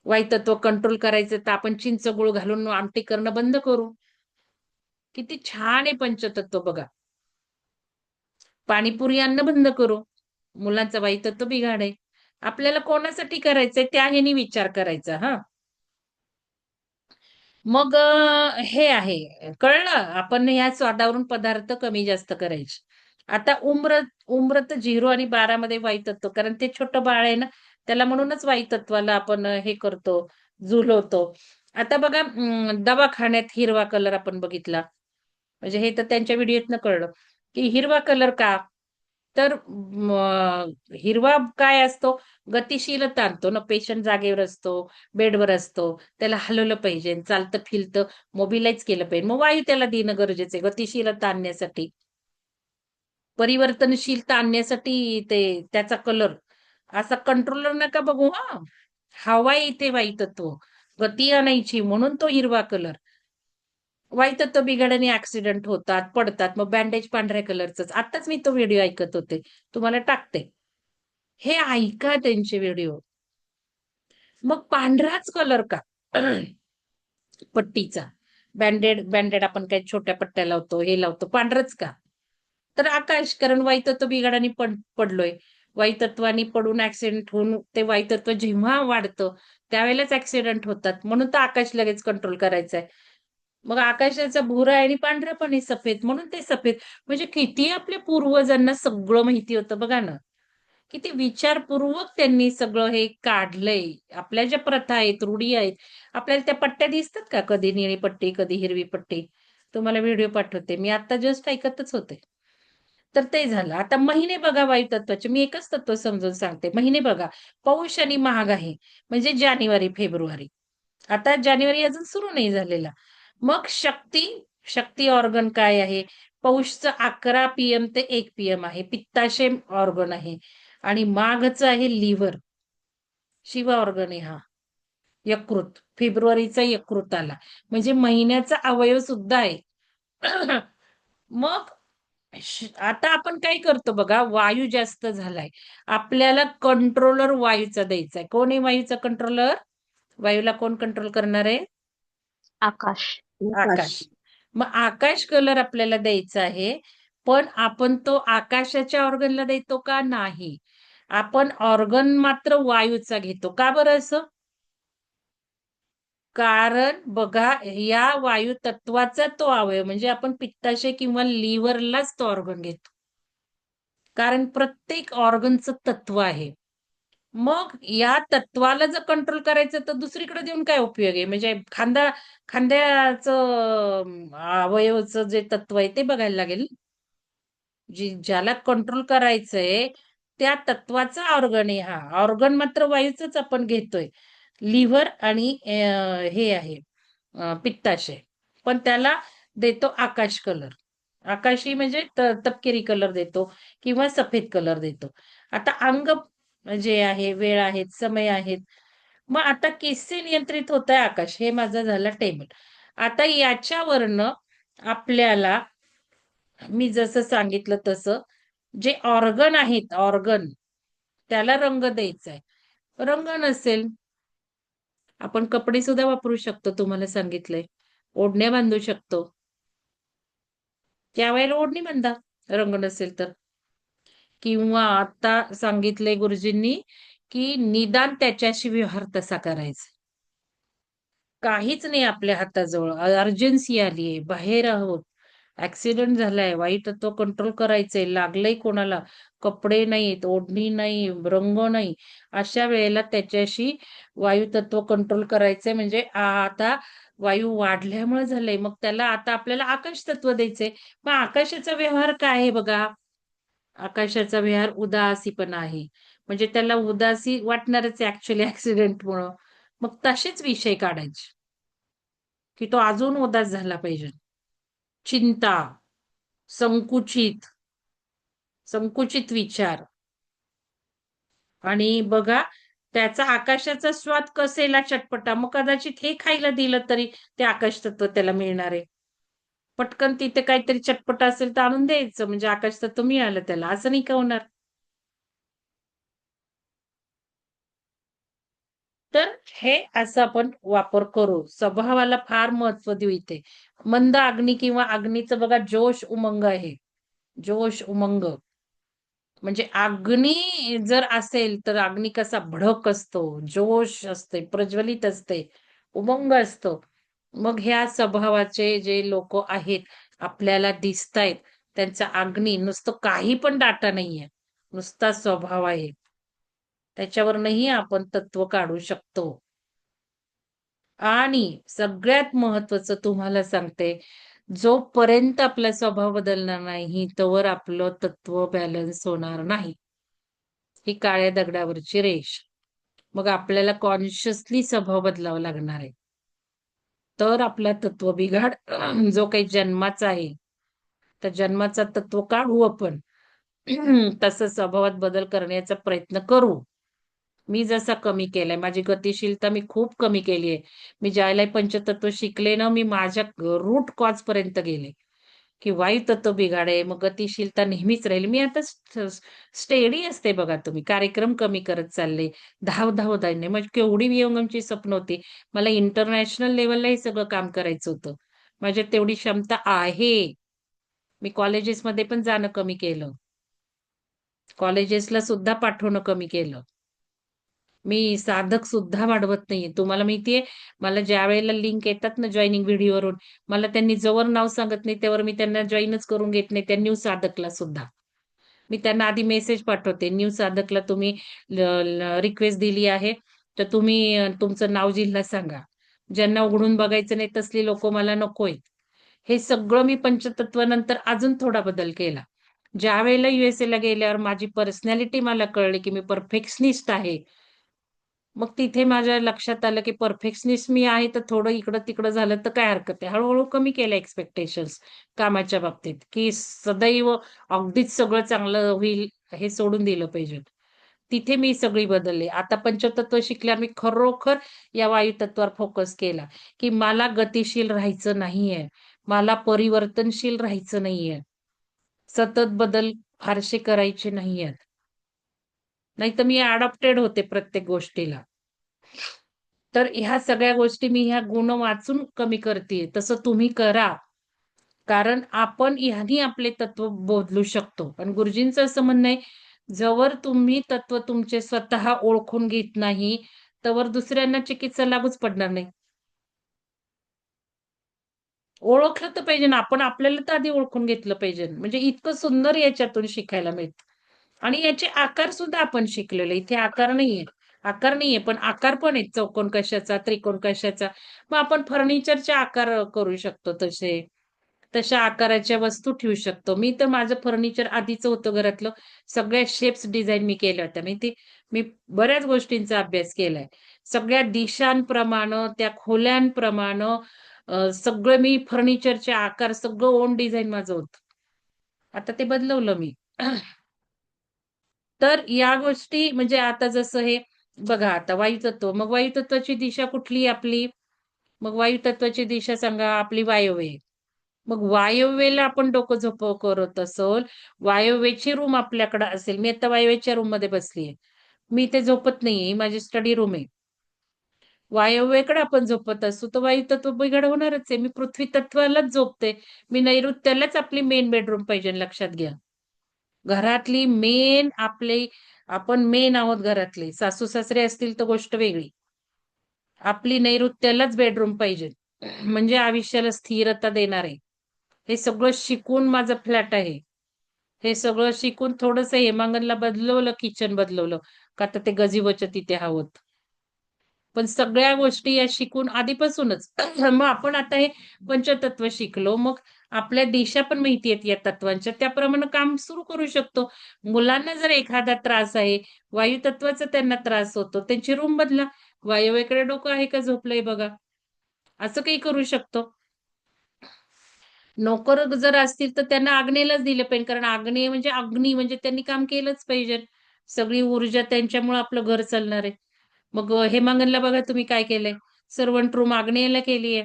वायुतत्व कंट्रोल करायचं तर आपण चिंच, गूळ घालून आमटी करणं बंद करू. किती छान आहे पंचतत्व बघा. पाणीपुरी आणणं बंद करू. मुलांचं वाईतत्व बिघाड आहे. आपल्याला कोणासाठी करायचंय त्या ह्यानी विचार करायचा हां. मग हे आहे कळलं? आपण ह्या स्वादावरून पदार्थ कमी जास्त करायचे. आता उम्र तर 0 आणि 12 मध्ये वायुतत्व कारण ते छोटं बाळ आहे ना, त्याला म्हणूनच वायुतत्वाला आपण हे करतो, झुलवतो. आता बघा दवाखान्यात हिरवा कलर आपण बघितला. म्हणजे हे तर त्यांच्या व्हिडिओतनं कळलं, की हिरवा कलर का? तर हिरवा काय असतो? गतिशीलता आणतो ना. पेशंट जागेवर असतो, बेडवर असतो. त्याला हलवलं पाहिजे, चालतं-फिरतं, मोबिलाईज केलं पाहिजे. मग वायू त्याला देणं गरजेचं आहे, गतिशीलता आणण्यासाठी. परिवर्तनशीलता आणण्यासाठी ते त्याचा कलर असा कंट्रोलर नका बघू हां. हवा इथे वायुतत्व. गती आणायची म्हणून तो हिरवा कलर. वाईतत्व बिघडल्याने ॲक्सिडेंट होतात, पडतात. मग बँडेज पांढऱ्या कलरचंच. आत्ताच मी तो व्हिडिओ ऐकत होते. तुम्हाला टाकते. हे ऐका त्यांचे व्हिडिओ. मग पांढराच कलर का? पट्टीचा. बँडेड आपण काही छोट्या पट्ट्या लावतो, हे लावतो. पांढरच का? तर आकाश कारण वायुतत्व बिघाडाने पडलोय. वायुतत्वाने पडून ॲक्सिडेंट होऊन ते वायुतत्व जेव्हा वाढतं, त्यावेळेलाच ॲक्सिडेंट होतात. म्हणून तर आकाश लगेच कंट्रोल करायचंय. मग आकाशाचा भुरा आहे आणि पांढरा पण आहे सफेद म्हणून ते सफेद. म्हणजे किती आपल्या पूर्वजांना सगळं माहिती होतं बघा ना. किती विचारपूर्वक त्यांनी सगळं हे काढलंय. आपल्या ज्या प्रथा आहेत, रूढी आहेत, आपल्याला त्या पट्ट्या दिसतात का? कधी निळी पट्टी, कधी हिरवी पट्टी. तुम्हाला व्हिडिओ पाठवते. मी आता जस्ट ऐकतच होते. तर ते झालं. आता महिने बघा वायुतत्वाचे. मी एकच तत्व समजून सांगते. महिने बघा. पौष आणि माघ आहे. म्हणजे जानेवारी, फेब्रुवारी. आता जानेवारी अजून सुरू नाही झालेला. मग शक्ती ऑर्गन काय आहे? पौषचं 11 PM ते 1 PM आहे. पित्ताशय ऑर्गन आहे आणि माघचं आहे लिव्हर. शिव ऑर्गन आहे हा. यकृत. फेब्रुवारीचा यकृत आला. म्हणजे महिन्याचा अवयव सुद्धा आहे. मग आता आपण काय करतो बघा, वायू जास्त झालाय. आपल्याला कंट्रोलर वायूचा द्यायचा आहे. कोण आहे वायूचा कंट्रोलर? वायूला कोण कंट्रोल करणार आहे? आकाश. आकाश. मग आकाश कलर आपल्याला द्यायचा आहे. पण आपण तो आकाशाच्या ऑर्गनला देतो का? नाही. आपण ऑर्गन मात्र वायूचा घेतो. का बरं असं? कारण बघा, या वायू तत्वाचा तो अवयव म्हणजे आपण पित्ताशय किंवा लिव्हरलाच तो ऑर्गन घेतो. कारण प्रत्येक ऑर्गनचं तत्व आहे. मग या तत्वाला जर कंट्रोल करायचं तर दुसरीकडे देऊन काय उपयोग आहे? म्हणजे खांद्याचं अवयवचं जे तत्व आहे ते बघायला लागेल. ज्याला कंट्रोल करायचंय त्या तत्वाचा ऑर्गन आहे हा. ऑर्गन मात्र वायूचंच आपण घेतोय. लिव्हर आणि हे आहे पित्ताशय. पण त्याला देतो आकाश कलर. आकाशी म्हणजे तपकिरी कलर देतो किंवा सफेद कलर देतो. आता अंग जे आहे, वेळ आहेत, समय आहेत. मग आता किससे नियंत्रित होत आहे आकाश? हे माझं झालं टेबल. आता याच्यावरनं आपल्याला मी जसं सांगितलं तसं जे ऑर्गन आहेत, ऑर्गन त्याला रंग द्यायचा आहे. रंग नसेल, आपण कपडे सुद्धा वापरू शकतो. तुम्हाला सांगितलंय. ओढण्या बांधू शकतो. त्यावेळेला ओढणी बांधा, रंग नसेल तर. किंवा आता सांगितलंय गुरुजींनी, की निदान त्याच्याशी व्यवहार तसा करायचा. काहीच नाही आपल्या हाताजवळ. अर्जन्सी आलीये, बाहेर आहोत, ऍक्सिडेंट झालाय, वाईट तत्व कंट्रोल करायचंय, लागलंय कोणाला, कपडे नाहीत, ओढणी नाही, रंग नाही. अशा वेळेला त्याच्याशी वायू तत्व कंट्रोल करायचंय. म्हणजे आता वायू वाढल्यामुळे झालंय. मग त्याला आता आपल्याला आकाश तत्व द्यायचंय. मग आकाशाचा व्यवहार काय आहे बघा? आकाशाचा विहार उदासीपणा आहे. म्हणजे त्याला उदासी वाटणारच आहे ऍक्च्युअली ऍक्सिडेंटमुळं. मग तसेच विषय काढायचे, की तो अजून उदास झाला पाहिजे. चिंता, संकुचित संकुचित विचार. आणि बघा, त्याचा आकाशाचा स्वाद कसेला चटपटा. मग कदाचित हे खायला दिलं तरी ते आकाश तत्व त्याला मिळणार आहे. पटकन तिथे काहीतरी चटपट असेल तर आणून द्यायचं, म्हणजे आकाश तत्व मिळालं त्याला. असं नाही का होणार? तर हे असं आपण वापर करू. स्वभावाला फार महत्व देऊ इथे. मंद अग्नी किंवा अग्नीचं बघा जोश, उमंग आहे. जोश, उमंग. म्हणजे अग्नी जर असेल तर अग्नी कसा भडक असतो, जोश असते, प्रज्वलित असते, उमंग असतो. मग ह्या स्वभावाचे जे लोक आहेत आपल्याला दिसतायत, त्यांचा अग्नी नुसतं काही पण डाटा नाहीये, नुसता स्वभाव आहे. त्याच्यावरनही आपण तत्व काढू शकतो. आणि सगळ्यात महत्वाचं तुम्हाला सांगते, जोपर्यंत आपला स्वभाव बदलणार नाही तोवर आपलं तत्व बॅलन्स होणार नाही. ही काळ्या दगडावरची रेष. मग आपल्याला कॉन्शियसली स्वभाव बदलावा लागणार आहे. तर आपला तत्व बिघाड जो काही जन्माचा आहे, त्या जन्माचा तत्व काढू आपण. तसं स्वभावात बदल करण्याचा प्रयत्न करू. मी जसा कमी केलाय, माझी गतिशीलता मी खूप कमी केली आहे. मी ज्यावेळेला पंचतत्व शिकले ना, मी माझ्या रूट कॉज पर्यंत गेले, की वायू तत्व बिघाडे, मग गतिशीलता नेहमीच राहील. मी आता स्टेडी असते बघा तुम्ही. कार्यक्रम कमी करत चालले. धाव धावणे म्हणजे केवढी विहंगमची स्वप्न होती. मला इंटरनॅशनल लेव्हलला हे सगळं काम करायचं होतं. माझ्यात तेवढी क्षमता आहे. मी कॉलेजेसमध्ये पण जाणं कमी केलं. कॉलेजेसला सुद्धा पाठवणं कमी केलं. मी साधक सुद्धा वाढवत नाहीये. तुम्हाला माहितीये, मला ज्या वेळेला लिंक येतात ना जॉइनिंग व्हिडिओवरून, मला त्यांनी जोवर नाव सांगत नाही त्यावर मी त्यांना जॉईनच करून घेत नाही, त्या न्यू साधकला सुद्धा. मी त्यांना आधी मेसेज पाठवते, न्यू साधकला तुम्ही रिक्वेस्ट दिली आहे, तर तुम्ही तुमचं नाव जिल्हा सांगा. ज्यांना उघडून बघायचं नाही तसली लोक मला नकोय. हे सगळं मी पंचतत्वानंतर अजून थोडा बदल केला. ज्यावेळेला USA ला गेल्यावर माझी पर्सनॅलिटी मला कळली, की मी परफेक्शनिस्ट आहे. मग तिथे माझ्या लक्षात आलं की परफेक्शनिस्ट मी आहे, तर थोडं इकडं तिकडं झालं तर काय हरकत आहे. हळूहळू कमी केलं एक्सपेक्टेशन्स कामाच्या बाबतीत, की सदैव अगदीच सगळं चांगलं होईल हे सोडून दिलं पाहिजे. तिथे मी सगळी बदलले. आता पंचतत्व शिकल्यावर मी खरोखर या वायुतत्वावर फोकस केला, की मला गतिशील राहायचं नाहीये. मला परिवर्तनशील राहायचं नाहीये. सतत बदल फारसे करायचे नाहीयेत. नाहीतर मी अडॉप्टेड होते प्रत्येक गोष्टीला. तर ह्या सगळ्या गोष्टी मी ह्या गुण वाचून कमी करतेय. तसं तुम्ही करा. कारण आपण ह्यानी आपले तत्व बदलू शकतो. पण गुरुजींचं असं म्हणणं आहे, जोवर तुम्ही तत्व तुमचे स्वतः ओळखून घेत नाही, तोवर दुसऱ्यांना चिकित्सा लागूच पडणार नाही. ओळखलं तर पाहिजे ना, आपण आपल्याला तर आधी ओळखून घेतलं पाहिजे. म्हणजे इतकं सुंदर याच्यातून शिकायला मिळतं. आणि याचे आकार सुद्धा आपण शिकलेलो. इथे आकार नाहीये. आकार नाहीये, पण आकार पण आहेत. चौकोन कशाचा, त्रिकोण कशाचा. मग आपण फर्निचरचे आकार करू शकतो तसे. तशा आकाराच्या वस्तू ठेवू शकतो. मी तर माझं फर्निचर आधीचं होतं घरातलं. सगळ्या शेप्स डिझाइन मी केल्या होत्या. मी बऱ्याच गोष्टींचा अभ्यास केलाय. सगळ्या दिशांप्रमाणे, त्या खोल्यांप्रमाणे सगळं मी फर्निचरचे आकार सगळं ओन डिझाइन माझं होतं. आता ते बदलवलं मी. तर या गोष्टी म्हणजे आता जसं हे बघा आता वायुतत्व. मग वायुतत्वाची दिशा कुठली आपली? मग वायुतत्वाची दिशा सांगा आपली वायव्य. मग वायव्येला आपण डोकं झोप करत असोल, वायव्येची रूम आपल्याकडे असेल. मी आता वायव्येच्या रूम मध्ये बसलीये. मी इथे झोपत नाहीये. ही माझी स्टडी रूम आहे. वायव्येकडे आपण झोपत असू तर वायुतत्व बिघड होणारच आहे. मी पृथ्वी तत्वालाच झोपते. मी नैऋत्यालाच आपली मेन बेडरूम पाहिजे लक्षात घ्या. घरातली मेन आपण मेन आहोत घरातले. सासू-सासरे असतील तर गोष्ट वेगळी. आपली नैऋत्यालाच बेडरूम पाहिजे. म्हणजे आयुष्याला स्थिरता देणार आहे. हे सगळं शिकून माझं फ्लॅट आहे. हे सगळं शिकून थोडंसं हेमांगनला बदलवलं, किचन बदलवलं. का तर ते गजिबोच्या तिथे हवं. पण सगळ्या गोष्टी या शिकून आधीपासूनच मग आपण आता हे पंचतत्व शिकलो. मग आपल्या दिशा पण माहिती आहेत या तत्वांच्या. त्याप्रमाणे काम सुरू करू शकतो. मुलांना जर एखादा त्रास आहे, वायुतत्वाचा त्यांना त्रास होतो, त्यांची रूम बदला. वायव्येकडे डोकं आहे का झोपलंय बघा. असं काही करू शकतो. नोकर जर असतील तर त्यांना आग्नेयलाच दिलं पाहिजे. कारण आग्नेय म्हणजे अग्नी म्हणजे त्यांनी काम केलंच पाहिजे. सगळी ऊर्जा त्यांच्यामुळे आपलं घर चालणार आहे. मग हेमांगनला बघा तुम्ही काय केलंय. सर्वंट रूम आग्नेयला केलीये.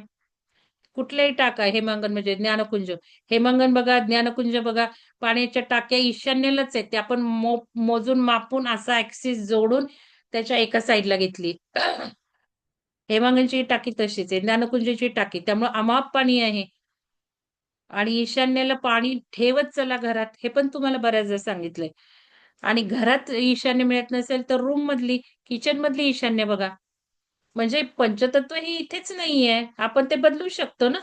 कुठल्याही टाका हेमांगन म्हणजे ज्ञानकुंज. हेमांगन बघा, ज्ञानकुंज बघा. पाण्याच्या टाक्या ईशान्येलाच आहेत. ते आपण मोजून मापून असा ऍक्सिस जोडून त्याच्या एका साईडला घेतली. हेमांगनची टाकी तशीच आहे. ज्ञानकुंजची टाकी. त्यामुळे अमाप पाणी आहे. आणि ईशान्येला पाणी ठेवत चला घरात. हे पण तुम्हाला बऱ्याचदा सांगितलंय. आणि घरात ईशान्य मिळत नसेल तर रूम मधली, किचन मधली ईशान्य बघा. म्हणजे पंचतत्व ही इथेच नाहीये. आपण ते बदलू शकतो ना.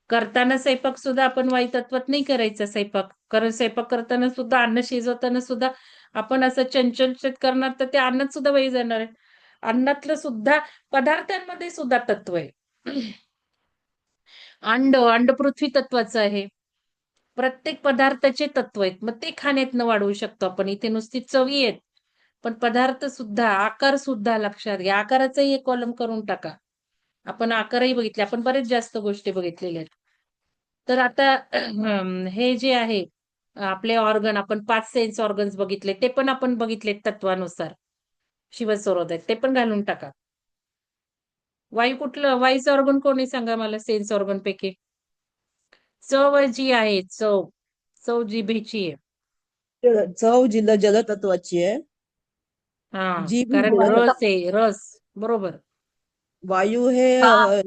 करताना स्वयंपाक सुद्धा आपण वायुतत्वात नाही करायचा स्वयंपाक. कारण स्वयंपाक करताना सुद्धा अन्न शिजवताना सुद्धा आपण असं चंचलचित करणार तर ते अन्नात सुद्धा वायू जाणार आहे. अन्नातलं सुद्धा पदार्थांमध्ये सुद्धा तत्व आहे. अंड पृथ्वी तत्वाचं आहे. प्रत्येक पदार्थाचे तत्व आहेत. मग ते खाण्यातनं वाढवू शकतो आपण. इथे नुसती चवी आहेत. पण पदार्थ सुद्धा, आकार सुद्धा लक्षात घ्या. आकाराचाही एक कॉलम करून टाका. आपण आकारही बघितले. आपण बरेच जास्त गोष्टी बघितलेल्या आहेत. तर आता हे जे आहे आपले ऑर्गन आपण 5 सेन्स ऑर्गन्स बघितले. ते पण आपण बघितले तत्वानुसार. शिवसरोदय ते पण घालून टाका. वायूचं ऑर्गन कोणी सांगा मला सेन्स ऑर्गन पैकी? चव जी आहे चव जिभेची आहे. चव जलतत्वाची आहे. जीभ ही कारण जलतत्व. रस आहे रस. बरोबर. वायू हे हा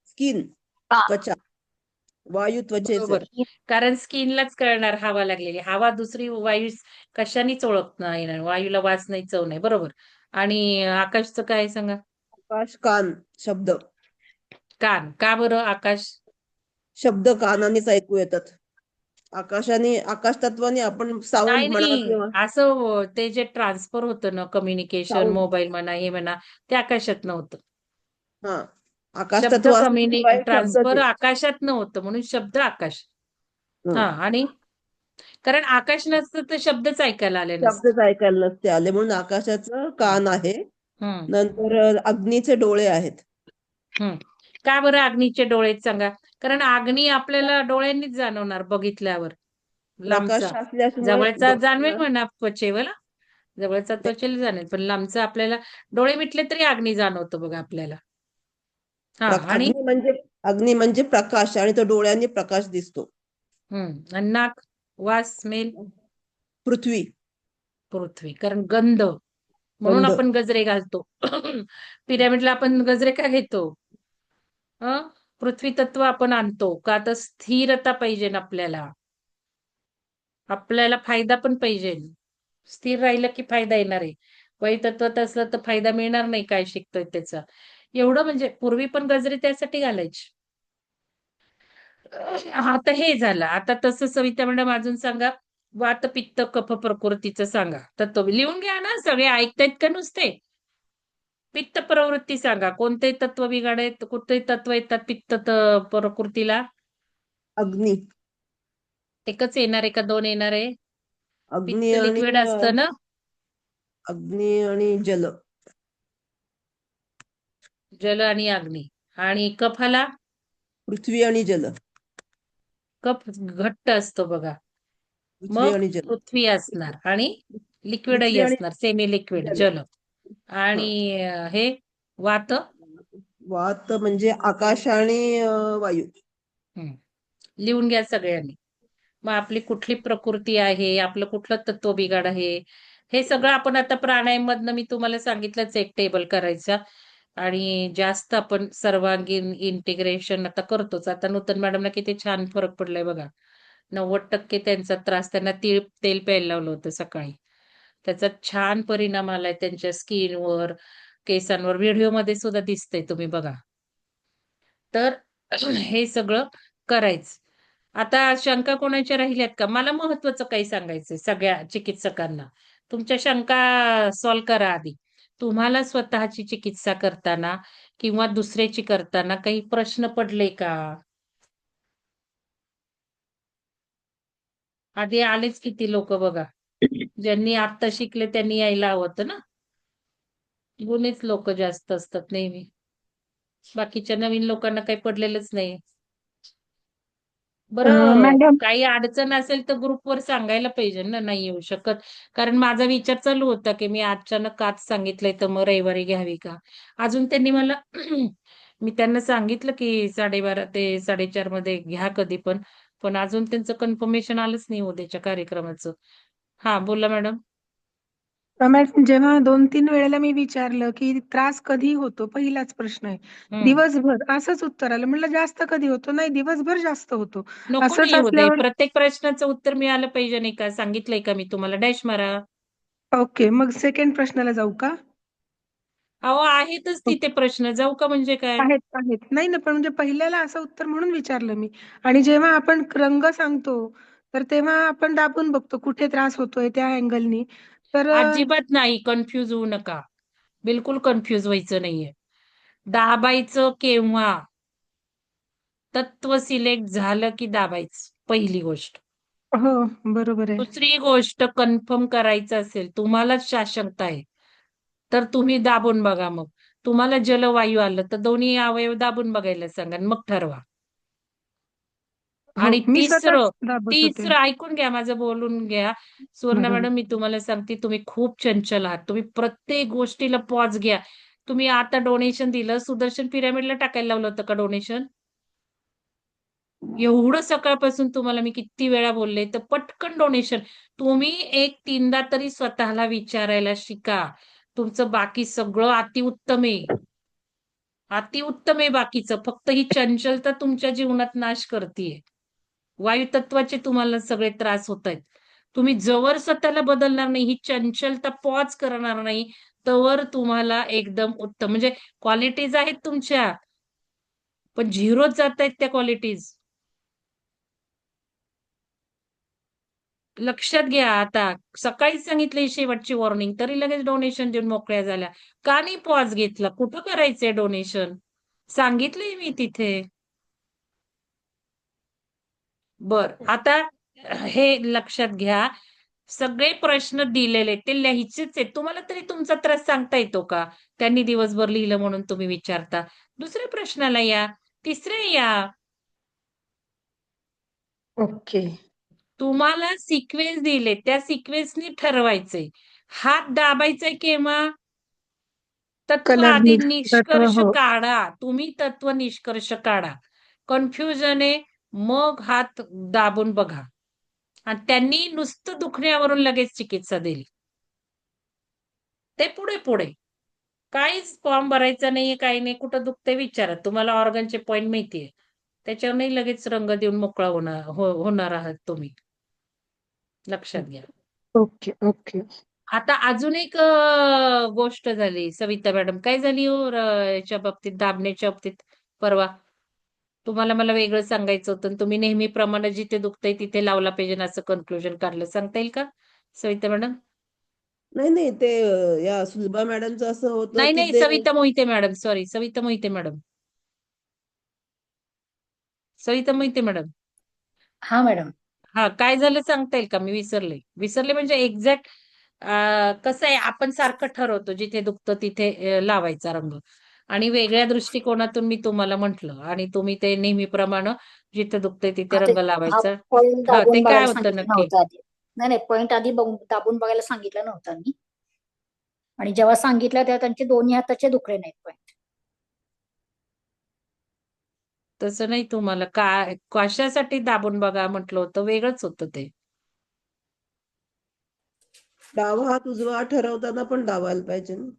स्किन, हा त्वचा. वायू त्वचेच आहे. बरोबर. कारण स्किनलाच कळणार हवा लागलेली. हवा दुसरी वायू कशानेच ओळखता नाही येणार. वायूला वास नाही, चव नाही. बरोबर. आणि आकाशचं काय सांगा? आकाश, कान, शब्द. कान. का बरं आकाश? शब्द कानानेच ऐकू येतात. आकाश तत्वाने आपण नाही, साऊंड म्हणा नाही. किंवा असं ते जे ट्रान्सफर होतं ना कम्युनिकेशन, साऊंड. मोबाईल म्हणा, हे म्हणा, ते आकाशात नव्हतं. हा, आकाश शब्द तत्व असल्याशिवाय शब्दच ट्रान्सफर आहे. आकाशात नव्हतं म्हणून शब्द आकाश. हं. हां आणि कारण आकाश नसतं तर शब्दच ऐकायला आले नसते. शब्दच ऐकायला नसते आले म्हणून आकाशाचं कान आहे हम्म नंतर अग्नीचे डोळे आहेत. हम्म का बरं अग्नीचे डोळे आहेत सांगा? कारण अग्नी आपल्याला डोळ्यांनीच जाणवणार बघितल्यावर. लांबचा प्रकाश असल्यामुळे जवळचा जाणवेल डोळ्याला म्हणा त्वचेवर, जवळचा त्वचेला जाणवेल, पण लांबचा आपल्याला डोळे मिटले तरी अग्नी जाणवतो बघा आपल्याला. हा आणि अग्नी म्हणजे प्रकाश आणि तो डोळ्यांनी प्रकाश दिसतो. आणि नाक, वास, स्मेल, पृथ्वी. पृथ्वी, कारण गंध म्हणून गंध. आपण गजरे घालतो. पिरॅमिडला आपण गजरे का घेतो? पृथ्वी तत्व आपण आणतो का? तर स्थिरता पाहिजे ना आपल्याला, आपल्याला फायदा पण पाहिजे. स्थिर राहिलं की फायदा येणार आहे. वायू तत्वात असलं तर फायदा मिळणार नाही, काय शिकतोय त्याचा. एवढं म्हणजे पूर्वी पण गजरे त्यासाठी घालायचे. आता हे झालं. आता तसं सविता मॅडम अजून सांगा. वात, पित्त, कफ प्रकृतीचं सांगा. तत्व लिहून घ्या ना, सगळे ऐकतायत का नुसते? पित्त प्रवृत्ती सांगा. कोणते तत्व बिघाडायत, कोणते तत्व येतात पित्त प्रकृतीला? अग्नी. एकच येणार आहे का दोन येणार आहे? अग्नी पित्त आणि लिक्विड असतं ना. अग्नी आणि जल. जल आणि अग्नी. आणि कफाला? पृथ्वी आणि जल. कफ घट्ट असतो बघा. पृथ्वी मग आणि जल. पृथ्वी असणार आणि लिक्विडही पृथ्वी आणि असणार, सेमी लिक्विड जल. जल. हा. आणि हे वात. वात म्हणजे आकाश आणि वायू. लिहून घ्या सगळ्यांनी. मग आपली कुठली प्रकृती आहे, आपलं कुठलं तत्व बिघाड आहे, हे सगळं आपण आता प्राणायाम मधनं मी तुम्हाला सांगितलंच, एक टेबल करायचा. आणि जास्त आपण सर्वांगीण इंटिग्रेशन आता करतोच. आता नूतन मॅडमला किती छान फरक पडलाय बघा. 90% त्यांचा त्रास, त्यांना तेल प्यायला लावलं होतं सकाळी. त्याचा छान परिणाम आलाय त्यांच्या स्किनवर, केसांवर. व्हिडिओमध्ये सुद्धा दिसतंय, तुम्ही बघा. तर हे सगळं करायचं. आता शंका कोणाच्या राहिल्यात का? मला महत्वाचं काही सांगायचंय सगळ्या चिकित्सकांना. तुमच्या शंका सॉल्व्ह करा आधी. तुम्हाला स्वतःची चिकित्सा करताना किंवा दुसऱ्याची करताना काही प्रश्न पडले का? आधी आलेच किती लोक बघा. ज्यांनी आता शिकले त्यांनी यायला हवं होतं ना. गुणीच लोक जास्त असतात नेहमी. बाकीच्या नवीन लोकांना काही पडलेलंच नाही. बरं, मॅडम काही अडचण असेल तर ग्रुपवर सांगायला पाहिजे ना, नाही येऊ शकत. कारण माझा विचार चालू होता की मी अचानक आज सांगितलंय तर मग रविवारी घ्यावी का? अजून त्यांनी मला मी त्यांना सांगितलं की 12:30 ते 4:30 मध्ये घ्या कधी पण. पण अजून त्यांचं कन्फर्मेशन आलंच नाही उद्याच्या कार्यक्रमाचं. हा बोला मॅडम. मॅडम जेव्हा 2-3 वेळेला मी विचारलं की त्रास कधी होतो, पहिलाच प्रश्न आहे. हम्म दिवसभर असंच उत्तर आलं. म्हटलं जास्त कधी होतो? नाही, दिवसभर जास्त होतो. नको असंच नाही येऊ दे. असल्यावर प्रत्येक प्रश्नाचं उत्तर मिळालं पाहिजे नाही का? सांगितलंय का मी तुम्हाला? डॅश मारा. ओके, मग सेकंड प्रश्नाला जाऊ का? अहो आहेतच तिथे प्रश्न, जाऊ का म्हणजे काय? आहेत, आहेत. नाही ना, पण म्हणजे पहिल्याला असं उत्तर म्हणून विचारलं मी. आणि जेव्हा आपण रंग सांगतो, तर तेव्हा आपण दाबून बघतो कुठे त्रास होतोय त्या अँगलनी. तर अजिबात नाही, कन्फ्युज होऊ नका. बिलकुल कन्फ्युज व्हायचं नाहीये. दाबायचं केव्हा? तत्व सिलेक्ट झालं की दाबायचं, पहिली गोष्ट. हो, बरोबर आहे. दुसरी गोष्ट, कन्फर्म करायचं असेल, तुम्हालाच शाशंकता आहे, तर तुम्ही दाबून बघा मग. तुम्हाला जलवायू आलं तर दोन्ही अवयव दाबून बघायला सांगा आणि मग ठरवा. हो, आणि मी तिसरं, स्वतःच दाबत होते. तिसरं ऐकून घ्या, माझं बोलून घ्या. सुवर्णा बरोबर. मॅडम, मी तुम्हाला सांगते, तुम्ही खूप चंचल आहात. तुम्ही प्रत्येक गोष्टीला पॉज घ्या. तुम्ही आता डोनेशन दिलं, सुदर्शन पिरॅमिडला टाकायला लावलं होतं का डोनेशन? एवढं सकाळपासून तुम्हाला मी किती वेळा बोलले, तर पटकन डोनेशन. तुम्ही एक 3दा तरी स्वतःला विचारायला शिका. तुमचं बाकी सगळं अतिउत्तम आहे. अतिउत्तम आहे बाकीचं. फक्त ही चंचलता तुमच्या जीवनात नाश करतीये. वायुतत्वाचे तुम्हाला सगळे त्रास होत आहेत. तुम्ही जवळ स्वतःला बदलणार नाही, ही चंचलता पॉज करणार नाही, तवर तुम्हाला एकदम उत्तम म्हणजे क्वालिटीज आहेत तुमच्या, पण झिरोच जात आहेत त्या क्वालिटीज. लक्षात घ्या आता. सकाळीच सांगितली शेवटची वॉर्निंग, तरी लगेच डोनेशन देऊन मोकळ्या झाल्या. का नाही पॉज घेतला? कुठं करायचंय डोनेशन? सांगितलंय मी तिथे. बर, आता हे लक्षात घ्या. सगळे प्रश्न दिलेले ते लिहायचेच आहेत. तुम्हाला तरी तुमचा त्रास सांगता येतो का? त्यांनी दिवसभर लिहिलं म्हणून तुम्ही विचारता. दुसऱ्या प्रश्नाला या, तिसऱ्या या. ओके. तुम्हाला सिक्वेन्स दिले, त्या सिक्वेन्सनी ठरवायचंय. हात दाबायचा केव्हा? तत्व कलर आधी तत्व निष्कर्ष हो. काढा. तुम्ही तत्व निष्कर्ष काढा. कन्फ्युजन आहे, मग हात दाबून बघा. आणि त्यांनी नुसतं दुखण्यावरून लगेच चिकित्सा दिली. ते पुढे पुढे. काहीच फॉर्म भरायचा नाहीये, काही नाही. कुठं दुखतंय विचारा. तुम्हाला ऑर्गनचे पॉइंट माहितीये. त्याच्यावर नाही लगेच रंग देऊन मोकळा होणार आहात तुम्ही. लक्षात घ्या. Okay okay. आता अजून एक गोष्ट झाली सविता मॅडम. काय झाली हो याच्या बाबतीत, दाबण्याच्या बाबतीत परवा? तुम्हाला मला वेगळं सांगायचं होतं आणि तुम्ही नेहमीप्रमाणे जिथे दुखतंय तिथे लावला पाहिजे असं कन्क्लुजन काढलं. सांगता येईल का सविता मॅडम? नाही नाही ते या सुलभा मॅडमचं असं होतं नाही, की नाही, ते Savita Mohite madam. Sorry, Savita Mohite madam. Savita Mohite madam. हा मॅडम. हा, काय झालं सांगता येईल का? मी विसरले. विसरले म्हणजे एक्झॅक्ट कसं आहे, आपण सारखं ठरवतो जिथे दुखतं तिथे लावायचा रंग. आणि वेगळ्या दृष्टिकोनातून मी तुम्हाला म्हटलं आणि तुम्ही ते नेहमीप्रमाणे जिथे दुखतंय तिथे हा ते रंग हा लावायचा. पॉइंट हा, ते दाबून काय बघायला होतं सांगितलं नक्की? नव्हतं आधी. नाही नाही, पॉइंट आधी दाबून बघायला सांगितलं नव्हतं मी. आणि जेव्हा सांगितलं तेव्हा त्यांचे दोन्ही हाताचे दुखले नाहीत पॉइंट. तसं नाही, तुम्हाला काय कशासाठी दाबून बघा म्हटलं होतं, वेगळंच होतं ते. डावा हात उजवा ठरवताना पण दाबायला पाहिजे ना.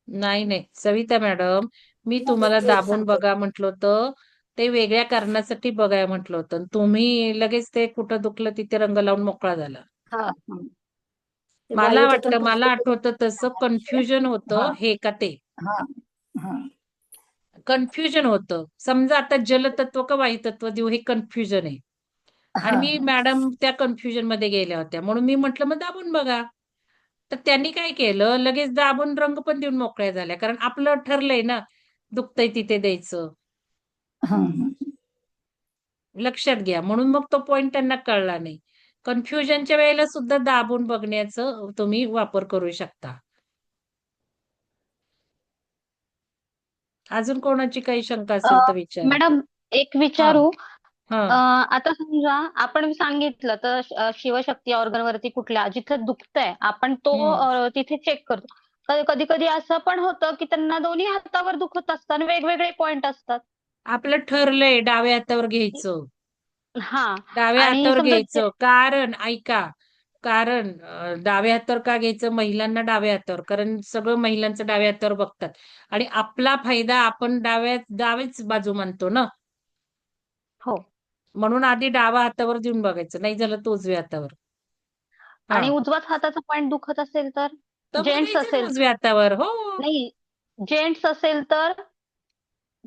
नाही, नाही. सविता मॅडम, मी नाही, तुम्हाला ते एक दाबून सांगते. बघा म्हटलं होतं. ते वेगळ्या कारणासाठी बघाय म्हटलं होतं. आणि तुम्ही लगेच ते कुठं दुखलं तिथे रंग लावून मोकळा झाला. हा हा. ते मला वायुत्वचन वाटतं, मला आठवतं तसं प्रतिक्रिया. कन्फ्युजन होतं हा हे का ते. हा हा कन्फ्युजन होतं. समजा आता जलतत्व का वायुतत्व देऊ, हे कन्फ्युजन आहे. आणि हा मी मॅडम त्या कन्फ्युजन मध्ये गेल्या होत्या. म्हणून मी म्हटलं मग दाबून बघा. तर त्यांनी काय केलं, लगेच दाबून रंग पण देऊन मोकळ्या झाल्या. कारण आपलं ठरलंय ना, दुखतंय तिथे द्यायचं. हा. लक्षात घ्या. म्हणून मग तो पॉइंट त्यांना कळला नाही. कन्फ्युजनच्या वेळेला सुद्धा दाबून बघण्याचं तुम्ही वापर करू शकता. अजून कोणाची काही शंका असेल तर विचारा. मॅडम एक हां, विचारू. हां. आता समजा आपण सांगितलं तर शिवशक्ती ऑर्गन वरती कुठल्या जिथे दुखतंय आपण तो हं. तिथे चेक करतो. कधी कधी असं पण होतं की त्यांना दोन्ही हातावर दुखत असतात आणि वेगवेगळे पॉइंट असतात. आपलं ठरलंय डाव्या हातावर घ्यायचं. हा. डाव्या आणि हातावर समजा घ्यायचं. कारण ऐका, कारण डाव्या हातावर का घ्यायचं? महिलांना डाव्या हातावर. कारण सगळं महिलांचं डाव्या हातावर बघतात. आणि आपला फायदा आपण डावीच बाजू मानतो ना. हो. म्हणून आधी डावा हातावर देऊन बघायचं. नाही झालं तर उजव्या हातावर. आणि हां. उजवाच हाताचा पॉइंट दुखत असेल तर तर मग जेंट्स द्यायचं ना असेल उजव्या हातावर. हो. नाही जेंट्स असेल तर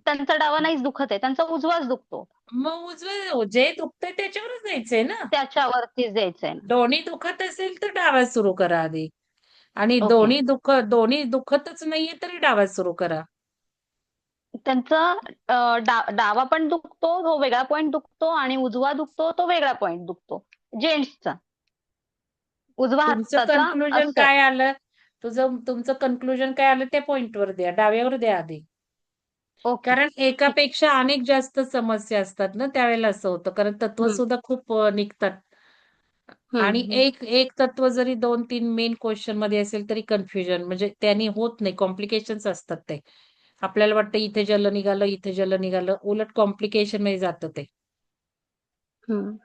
त्यांचा डावा नाहीच दुखत आहे त्यांचा उजवाच दुखतो. मग उजवं जे दुखतंय त्याच्यावरच द्यायचंय ना. त्याच्यावरतीच द्यायचंय. दोन्ही दुखत असेल तर डावा सुरू करा आधी. आणि ओके. दोन्ही दुखतच नाहीये तरी डावा सुरू करा. त्यांचा डावा पण दुखतो तो वेगळा पॉइंट दुखतो आणि उजवा दुखतो तो वेगळा पॉइंट दुखतो जेंट्सचा. उजवा तुमचं हाताचा कन्क्लुजन असं आहे. काय आलं? तुमचं कन्क्लुजन काय आलं त्या पॉइंटवर द्या. डाव्यावर द्या आधी. ओके. कारण ठीक. एकापेक्षा अनेक जास्त समस्या असतात ना, त्यावेळेला असं होतं. कारण तत्व हम्म, सुद्धा खूप निघतात. आणि हम्म. एक तत्व जरी 2-3 मेन क्वेश्चन मध्ये असेल तरी कन्फ्युजन म्हणजे त्यांनी होत नाही. कॉम्प्लिकेशन्स असतात ते. आपल्याला वाटतं इथे जल निघालं, इथे जल निघालं. उलट कॉम्प्लिकेशन मध्ये जातं ते. हम्म.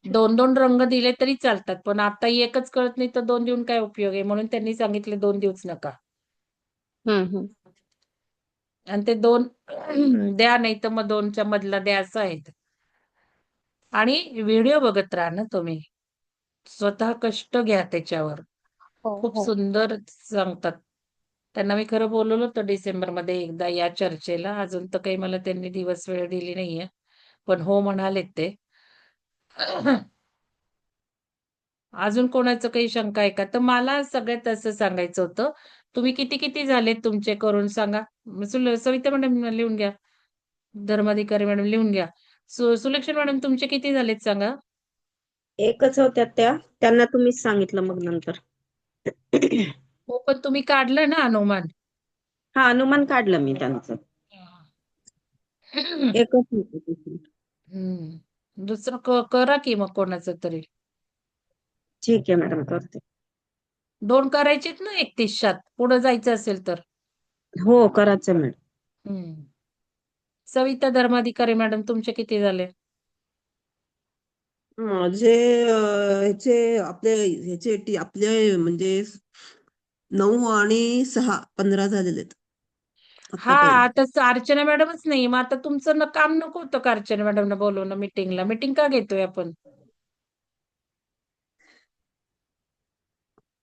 2-2 रंग दिले तरी चालतात. पण आता एकच कळत नाही तर 2 देऊन काय उपयोग आहे? म्हणून त्यांनी सांगितले 2 देऊच नका. हम्म. आणि ते 2 द्या, नाही तर मग 2च्या मधला द्या असं आहे. आणि व्हिडिओ बघत राहा ना तुम्ही. स्वतः कष्ट घ्या त्याच्यावर. हो खूप हो. सुंदर सांगतात. त्यांना मी खरं बोलवलं होतं डिसेंबरमध्ये एकदा या चर्चेला. अजून तर काही मला त्यांनी दिवस वेळ दिली नाहीये. पण हो म्हणालेत ते. अजून कोणाचं काही शंका आहे का? तर मला सगळ्यात असं सांगायचं होतं, तुम्ही किती झालेत तुमचे करून सांगा? सविता मॅडम लिहून घ्या. धर्माधिकारी मॅडम लिहून घ्या. सुलक्षणा मॅडम तुमचे किती झालेत सांगा? एकच होत्या त्या, त्यांना तुम्हीच सांगितलं मग नंतर. हो पण तुम्ही काढलं ना अनुमान. हा, अनुमान काढलं मी त्यांचं. एकच होती ती. दुसरं करा की मग कोणाचं तरी. ठीक आहे मॅडम, करते. 2 करायचेत ना 31 पुढे जायचं असेल तर. हो, करायचं मॅडम. हम्म. सविता धर्माधिकारी मॅडम तुमचे किती झाले? माझे ह्याचे आपले म्हणजे 9 आणि 6 15 झालेले आहेत हा आतापर्यंत. आता अर्चना मॅडमच नाही मग आता तुमचं काम नको होतं का अर्चना मॅडमना बोलवणं मीटिंगला? मीटिंग का घेतोय आपण?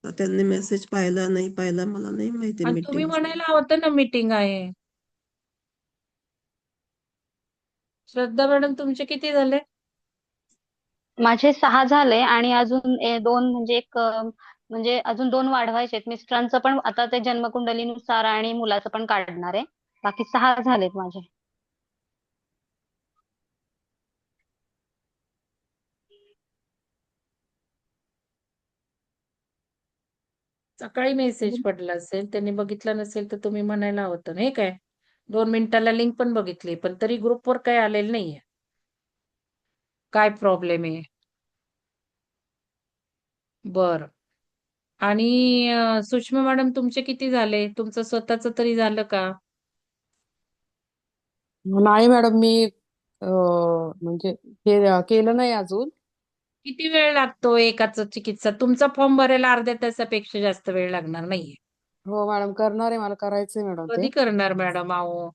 तर त्यांनी मेसेज पाहिला नाही पाहिला मला नाही माहिती आणि तुम्ही मीटिंग. म्हणायला होतं ना मीटिंग आहे. श्रद्धा मॅडम तुमचे किती झाले? माझे 6 झाले आणि अजून 2 म्हणजे म्हणजे अजून 2 वाढवायचे आहेत. मिस्टरांचं पण आता ते जन्मकुंडलीनुसार आणि मुलाचं पण काढणार आहे. बाकी 6 झालेत माझे. सकाळी मेसेज पडला असेल त्यांनी बघितलं नसेल तर तुम्ही म्हणायला होतं नाही काय? 2 मिनिटाला लिंक पण बघितली पण तरी ग्रुपवर काही आलेलं नाहीये. काय प्रॉब्लेम आहे? बर. आणि सुषमा मॅडम तुमचे किती झाले? तुमचं स्वतःच तरी झालं का? नाही मॅडम मी म्हणजे हे केलं नाही अजून. किती वेळ लागतो एकाच चिकित्सा? तुमचा फॉर्म भरायला अर्ध्या तासापेक्षा जास्त वेळ लागणार नाहीये. हो मॅडम करणार आहे, मला करायचंय मॅडम ते. कधी करणार मॅडम? अहो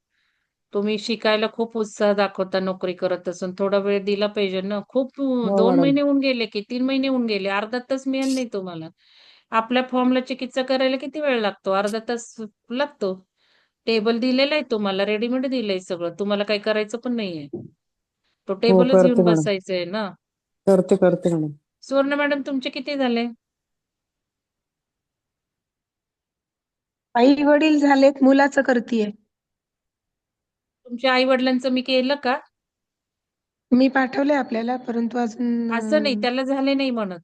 तुम्ही शिकायला खूप उत्साह दाखवता नोकरी करत असून थोडा वेळ दिला पाहिजे ना. खूप हो 2 मॅडम. महिने होऊन गेले की 3 महिने होऊन गेले. अर्धा तास मिळेल नाही तुम्हाला. आपल्या फॉर्मला चिकित्सा करायला किती वेळ लागतो? अर्धा तास लागतो. टेबल दिलेला आहे तुम्हाला, रेडीमेड दिलंय सगळं. तुम्हाला काही करायचं पण नाहीये. तो हो टेबलच करते घेऊन मॅडम. बसायचंय ना. करते मॅडम. सुवर्ण मॅडम तुमचे किती झाले? आई वडील झालेत, मुलाचं करतीये. तुमच्या आई वडिलांचं मी केलं का? मी पाठवले आपल्याला, परंतु अजून असं नाही त्याला झाले नाही म्हणत.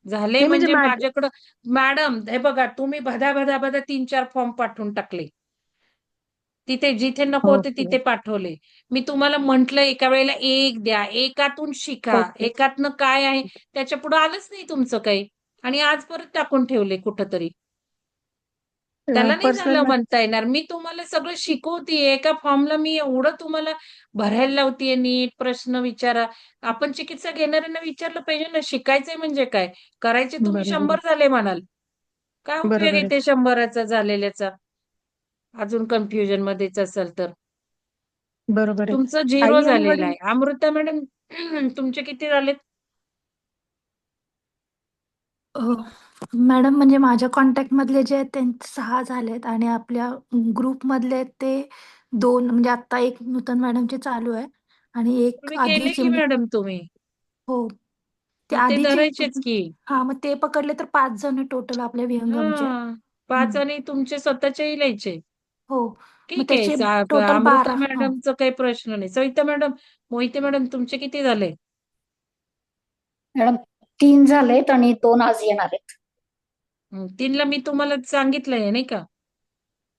झाले नाही म्हणजे म्हणजे माझ्याकडं मॅडम हे बघा तुम्ही भदा 3-4 फॉर्म पाठवून टाकले. तिथे जिथे नको होते ओके तिथे पाठवले. मी तुम्हाला म्हंटल एका वेळेला एक द्या, एकातून शिका, ओके. एकातनं काय आहे त्याच्या पुढे आलंच नाही तुमचं काही. आणि आज परत टाकून ठेवले कुठंतरी. त्याला नाही पर्सनल झालं म्हणता येणार. मी तुम्हाला सगळं शिकवतीये. एका फॉर्मला मी एवढं तुम्हाला भरायला लावतीये नीट प्रश्न विचारा. आपण चिकित्सा घेणाऱ्यांना विचारलं पाहिजे ना, शिकायचंय म्हणजे काय? करायचे तुम्ही बरोबर 100 आहे. झाले म्हणाल. काय उपयोग बरोबर आहे आहे. ते 100चा झालेल्याचा? अजून कन्फ्युजन मध्येच असाल तर. बरोबर आहे. तुमचं 0 आई आणि झालेलं वडील आहे. अमृता मॅडम तुमचे किती झालेत? मॅडम म्हणजे माझ्या कॉन्टॅक्ट मधले जे आहेत त्यांचे 6 झालेत आणि आपल्या ग्रुप मधले आहेत ते 2 म्हणजे आता एक नूतन मॅडमचे चालू आहे आणि एक तुम्ही केले आधीचे की म्हणजे मॅडम तुम्ही? हो ते मग ते आधीचे धरायचेच की. हा मग ते पकडले तर 5 जण टोटल आपल्या विहंगमचे. हां. 5 आणि तुमचे स्वतःचेही लिहायचे. हो मग ठीक आहे. त्याचे टोटल अमृता 12. हा मॅडमचा काही प्रश्न नाही. सविता मॅडम, मोहिते मॅडम तुमचे किती झाले? मॅडम 3 झालेत आणि 2 आज येणार आहेत. 3ला मी तुम्हाला सांगितलंय नाही का?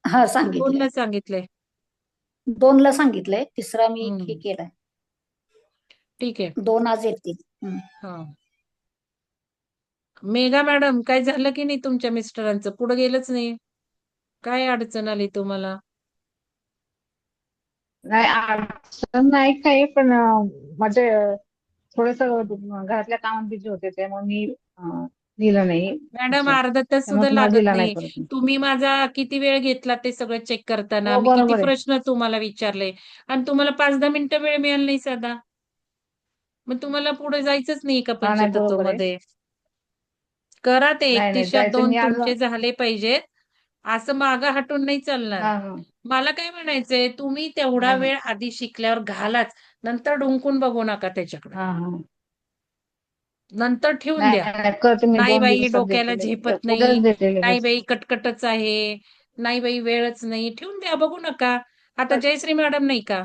हा 2ला सांगितलंय. सांगितलंय. 2ला सांगितलंय. तिसरा मी हे हं. केलाय. ठीक आहे. 2 आज येतील. हां. मेघा मॅडम काय झालं की नाही तुमच्या मिस्टरांचं? पुढे गेलंच नाही. काय अडचण आली तुम्हाला? नाही अडचण नाही काही पण माझे थोडस घरातल्या कामात बिझी होते त्यामुळे मी दिलं नाही मॅडम असं अर्धा तास त्यामुळे सुद्धा तुम्हाला लागत दिला नाही नाही. परत मी. तुम्ही माझा किती वेळ घेतला ते सगळं चेक करताना. हो मी किती बरोबर आहे. प्रश्न तुम्हाला विचारले आणि तुम्हाला 5-10 मिनिटं वेळ मिळाला नाही साधा. मग तुम्हाला पुढे जायचंच नाही का हा नाही बरोबर आहे. पंचतत्वमध्ये? करा ते नाही नाही 31 जायचं 2 मी आज. तुमचे झाले पाहिजेत. असं मागं हटून नाही चालणार. हा हा मला काय म्हणायचंय तुम्ही तेवढा नाही नाही वेळ आधी शिकल्यावर घालाच. नंतर डुंकून बघू नका त्याच्याकडे. हा हा नंतर ठेवून नाही द्या. नाही करते मी नाही 2 बाई दिवसात डोक्याला देते झेपत नाही. उद्याच देते नाही लगेच. बाई कटकटच आहे. नाही बाई वेळच नाही. ठेवून द्या बघू नका. आता जयश्री मॅडम नाही का?